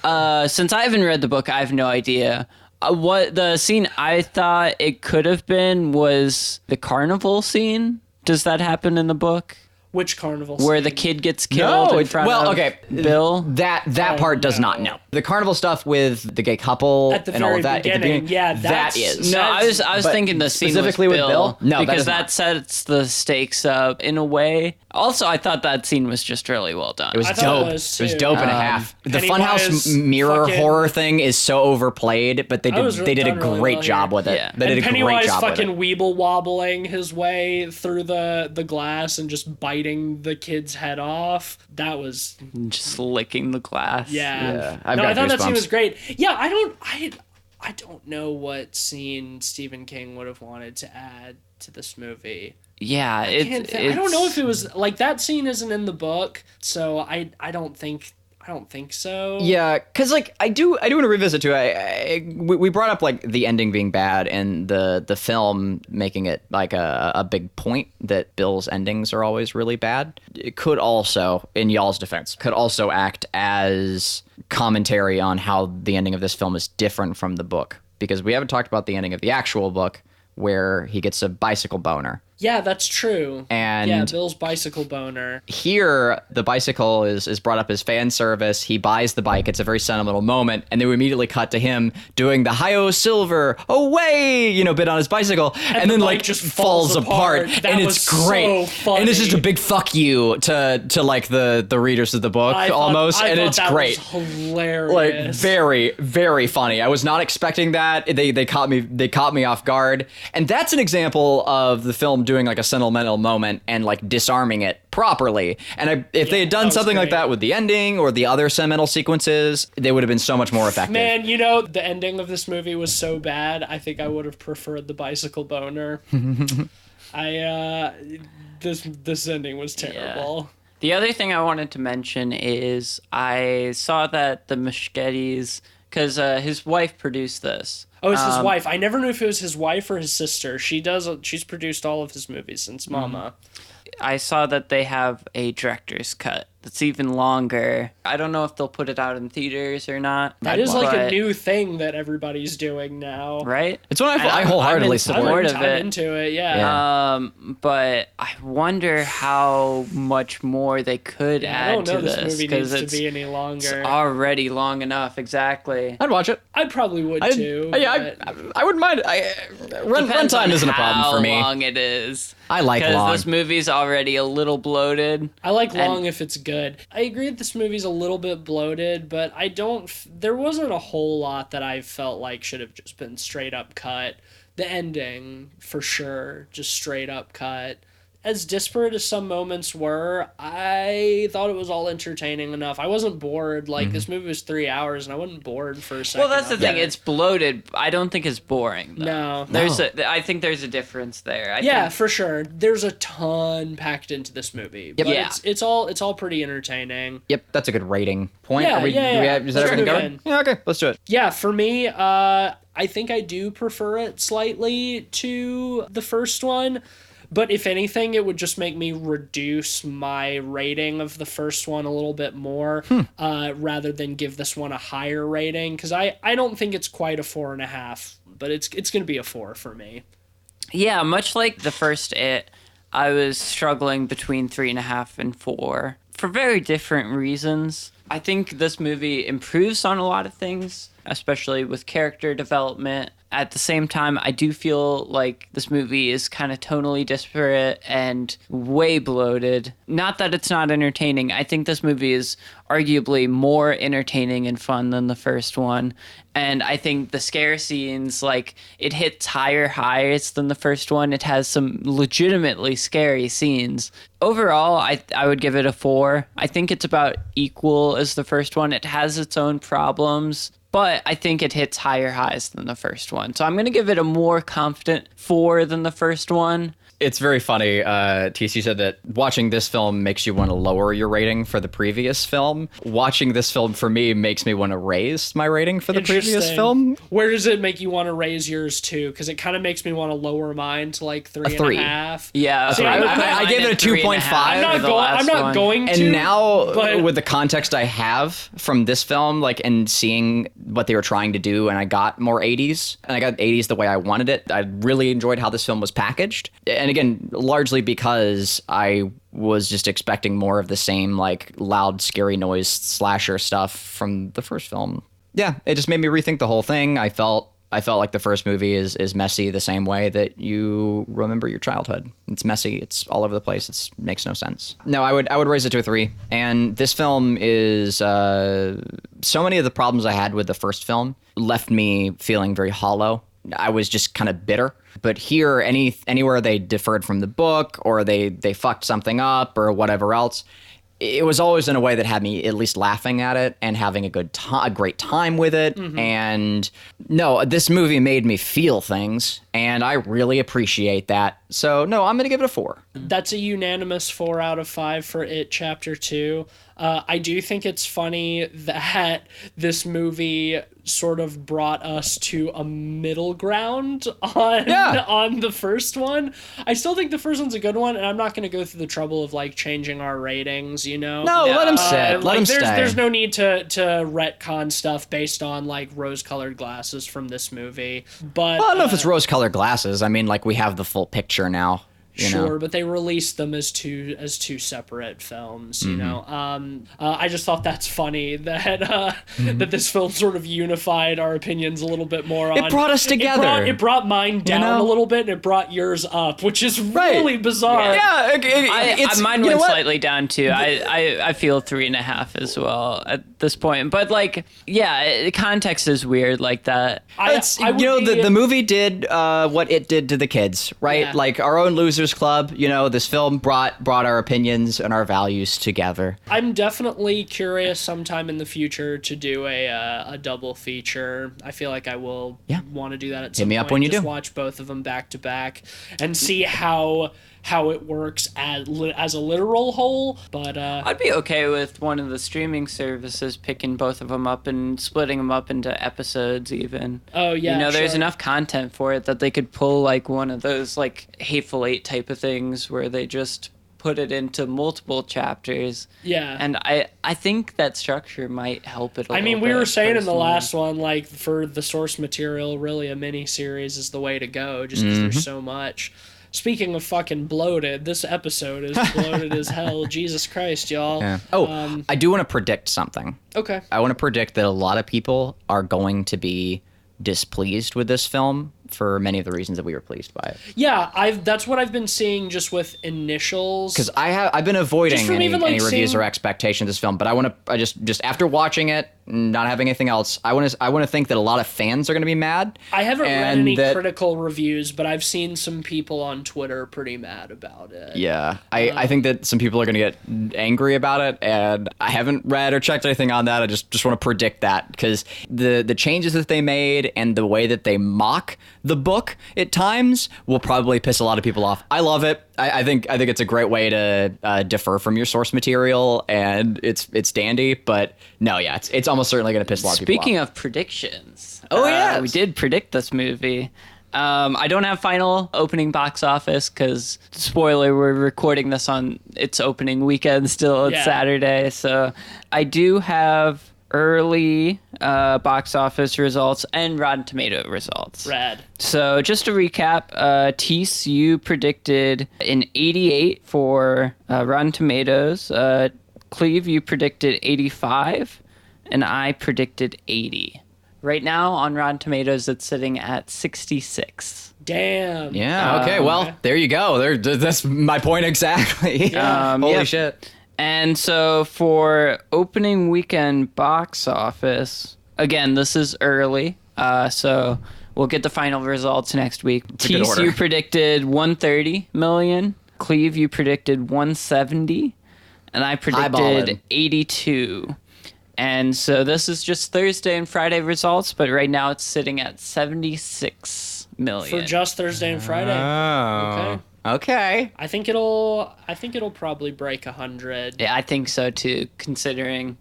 Since I haven't read the book, I have no idea. What the scene I thought it could have been was the carnival scene. Does that happen in the book? Which carnival Where scene? the kid gets killed in front of Bill? That part does not know. The carnival stuff with the gay couple At the and all very of that at the beginning, beginning, yeah, that is. No, I was thinking the scene specifically with Bill? No, because that that sets the stakes up in a way. Also, I thought that scene was just really well done. It was I thought dope. it It was, was too. dope and a half. The Pennywise Funhouse mirror fucking- horror thing is so overplayed, but they was did a done really great well job here. with it. Yeah. They did And a great Pennywise job with fucking it. weeble wobbling his way through the glass and just biting the kid's head off. That was Just licking the glass. Yeah, I've no, got I thought that scene goosebumps. was great. Yeah, I don't know what scene Stephen King would have wanted to add to this movie. Yeah, I don't know if it was like that scene isn't in the book, so I don't think so. Yeah, because like I do want to revisit too. We brought up like the ending being bad and the film making it like a big point that Bill's endings are always really bad. It could also, in y'all's defense, could also act as commentary on how the ending of this film is different from the book, because we haven't talked about the ending of the actual book where he gets a bicycle boner. Yeah, that's true. And yeah, Bill's bicycle boner. here, the bicycle is brought up as fan service. He buys the bike. It's a very sentimental moment. And then we immediately cut to him doing the hi-oh silver, away, bit on his bicycle. And then the like bike just falls apart. That And was it's great. so funny. And it's just a big fuck you to like the readers of the book almost. And it's that great. Was hilarious. Like very, very funny. I was not expecting that. They caught me off guard. And that's an example of the film doing like a sentimental moment and like disarming it properly. And if they had done that was something like great. that with the ending or the other sentimental sequences, they would have been so much more effective. Man, the ending of this movie was so bad. I think I would have preferred the bicycle boner. This ending was terrible. The other thing I wanted to mention is I saw that the Muschiettis, because his wife produced this. Oh, it's his wife. I never knew if it was his wife or his sister. She's produced all of his movies since Mama. I saw that they have a director's cut that's even longer. I don't know if they'll put it out in theaters or not. That is like a but- new thing that everybody's doing now. right? It's one I I'm wholeheartedly in support. support of I'm it. into it, yeah. But I wonder how much more they could I add don't know to this this movie because needs it's to be any longer. already long enough. Exactly. I'd watch it. I probably would too. I wouldn't mind. Depends Runtime on isn't a problem for me. How long it is? I like Because long. this movie's already a little bloated. I like long if it's good. I agree that this movie's a little bit bloated, but there wasn't a whole lot that I felt like should have just been straight up cut. The ending, for sure, just straight up cut. As disparate as some moments were, I thought it was all entertaining enough. I wasn't bored. Like, this movie was 3 hours, and I wasn't bored for a second. Well, that's the of thing. it. It's bloated. I don't think it's boring. Though. No. I think there's a difference there. I Yeah, think, for sure. There's a ton packed into this movie. But Yeah. it's all pretty entertaining. Yep, that's a good rating point. Yeah, Are we, yeah, do we yeah. have, is that Let's everything move going? in. Yeah, okay, let's do it. Yeah, for me, I think I do prefer it slightly to the first one. But if anything, it would just make me reduce my rating of the first one a little bit more, rather than give this one a higher rating. Because I don't think it's quite a 4.5, but it's going to be a 4 for me. Yeah, much like the first It, I was struggling between 3.5 and 4 for very different reasons. I think this movie improves on a lot of things, especially with character development. At the same time, I do feel like this movie is kind of tonally disparate and way bloated. Not that it's not entertaining. I think this movie is arguably more entertaining and fun than the first one. And I think the scare scenes, like, it hits higher highs than the first one. It has some legitimately scary scenes. Overall, I would give it a 4. I think it's about equal as the first one. It has its own problems, but I think it hits higher highs than the first one. So I'm going to give it a more confident 4 than the first one. It's very funny. TC said that watching this film makes you want to lower your rating for the previous film. Watching this film for me makes me want to raise my rating for the previous film. Where does it make you want to raise yours to? Because it kind of makes me want to lower mine to like 3.5. Yeah, See, I gave it a 2.5. I'm not going to. And now, but with the context I have from this film, like, and seeing what they were trying to do, and I got more 80s, and I got 80s the way I wanted it. I really enjoyed how this film was packaged. And again, largely because I was just expecting more of the same, like, loud, scary noise slasher stuff from the first film. Yeah, it just made me rethink the whole thing. I felt like the first movie is messy the same way that you remember your childhood. It's messy. It's all over the place. It makes no sense. No, I would raise it to a 3. And this film is so many of the problems I had with the first film left me feeling very hollow. I was just kind of bitter. But here, anywhere they differed from the book or they fucked something up or whatever else, it was always in a way that had me at least laughing at it and having a great time with it. Mm-hmm. And no, this movie made me feel things, and I really appreciate that. So no, I'm going to give it a 4. That's a unanimous 4 out of 5 for It Chapter 2. I do think it's funny that this movie sort of brought us to a middle ground on the first one. I still think the first one's a good one, and I'm not going to go through the trouble of like changing our ratings, you know? No, let him sit. Let him stay. There's no need to retcon stuff based on like rose-colored glasses from this movie. But well, I don't know if it's rose-colored glasses. I mean, like, we have the full picture now. Sure, but they released them as two separate films, you know. I just thought that's funny that that this film sort of unified our opinions a little bit more. It brought us together. It brought mine down a little bit, and it brought yours up, which is really bizarre. Yeah, mine went slightly down too. I feel 3.5 as well at this point. But like, yeah, the context is weird like that. The movie did what it did to the kids, right? Yeah. Like our own Losers Club, this film brought our opinions and our values together. I'm definitely curious sometime in the future to do a double feature. I feel like I will want to do that at some point. Hit me up when you do. Watch both of them back to back and see how it works as a literal whole. But I'd be okay with one of the streaming services picking both of them up and splitting them up into episodes even. Oh yeah, there's enough content for it that they could pull like one of those like Hateful Eight type of things where they just put it into multiple chapters. Yeah. And I think that structure might help it a little bit. I mean, we were saying in the last one, like, for the source material, really a mini-series is the way to go, just because there's so much. Speaking of fucking bloated, this episode is bloated as hell. Jesus Christ, y'all. Yeah. Oh, I do want to predict something. Okay. I want to predict that a lot of people are going to be displeased with this film for many of the reasons that we were pleased by it. Yeah, that's what I've been seeing just with initials. Because I've been avoiding any reviews or expectations of this film, but I just after watching it, not having anything else, I want to think that a lot of fans are going to be mad. I haven't read any critical reviews, but I've seen some people on Twitter pretty mad about it. Yeah, I think that some people are going to get angry about it, and I haven't read or checked anything on that. I just want to predict that because the changes that they made and the way that they mock the book at times will probably piss a lot of people off. I love it. I think it's a great way to differ from your source material, and it's dandy. But no, yeah, it's almost certainly going to piss a lot of people off. Speaking of predictions, yeah, we did predict this movie. I don't have final opening box office because, spoiler, we're recording this on its opening weekend still. It's Saturday, so I do have early box office results and Rotten Tomato results. Rad. So just to recap, Tease, you predicted an 88 for Rotten Tomatoes. Cleve, you predicted 85, and I predicted 80. Right now on Rotten Tomatoes, it's sitting at 66. Damn. Yeah. Okay. Well, there you go. That's my point exactly. Yeah. Holy shit. And so for opening weekend box office, again, this is early, so we'll get the final results next week. Tease, you predicted 130 million. Cleve, you predicted 170, and I predicted 82. And so this is just Thursday and Friday results, but right now it's sitting at 76 million. For just Thursday and Friday. Oh. Okay. I think it'll probably break 100. Yeah, I think so too, considering.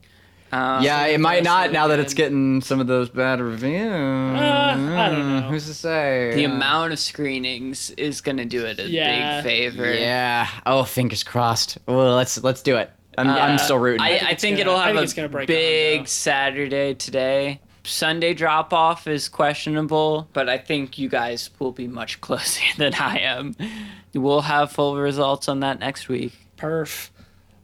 Yeah, it might not now that it's getting some of those bad reviews. I don't know. Who's to say? The amount of screenings is going to do it a big favor. Yeah. Oh, fingers crossed. Well, let's do it. I'm still rooting. I think it'll have a break big Saturday today. Sunday drop off is questionable, but I think you guys will be much closer than I am. We'll have full results on that next week. Perf.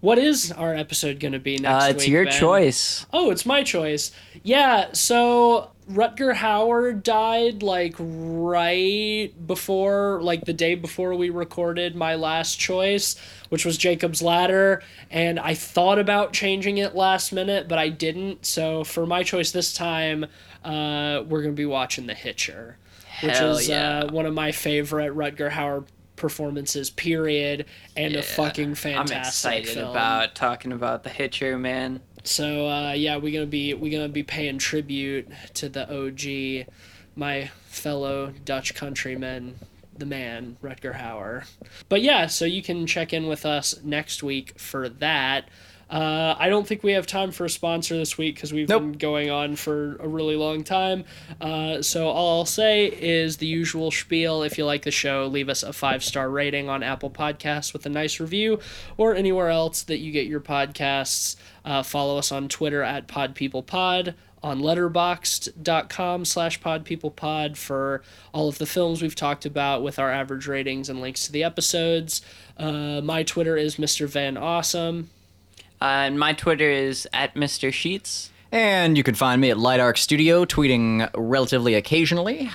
What is our episode going to be next week, It's your Ben? choice. Oh, it's my choice. Yeah, so Rutger Hauer died like right before, like the day before we recorded my last choice, which was Jacob's Ladder, and I thought about changing it last minute, but I didn't. So for my choice this time, we're going to be watching The Hitcher, which is one of my favorite Rutger Hauer performances, period, and a fucking fantastic I'm excited film. about talking about The Hitcher, man. So we're gonna be paying tribute to the OG, my fellow Dutch countryman, the man Rutger Hauer. But yeah, so you can check in with us next week for that. I don't think we have time for a sponsor this week because we've been going on for a really long time. So all I'll say is the usual spiel. If you like the show, leave us a 5-star rating on Apple Podcasts with a nice review or anywhere else that you get your podcasts. Follow us on Twitter at PodPeoplePod, on letterboxd.com/podpeoplepod for all of the films we've talked about with our average ratings and links to the episodes. My Twitter is Mr. Van Awesome. And my Twitter is at Mr. Sheets. And you can find me at Light Arc Studio, tweeting relatively occasionally.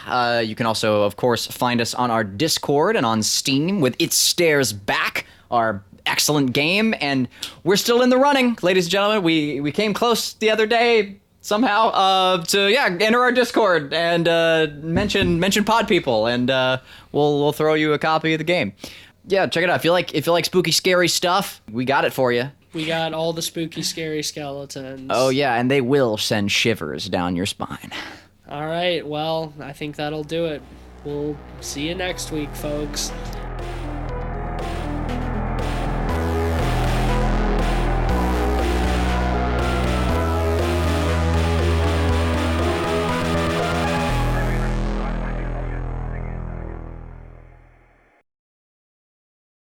You can also, of course, find us on our Discord and on Steam with It Stares Back, our excellent game. And we're still in the running, ladies and gentlemen. We came close the other day somehow to enter our Discord and mention Pod People, and we'll throw you a copy of the game. Yeah, check it out. If you like spooky, scary stuff, we got it for you. We got all the spooky, scary skeletons. Oh, yeah, and they will send shivers down your spine. All right, well, I think that'll do it. We'll see you next week, folks.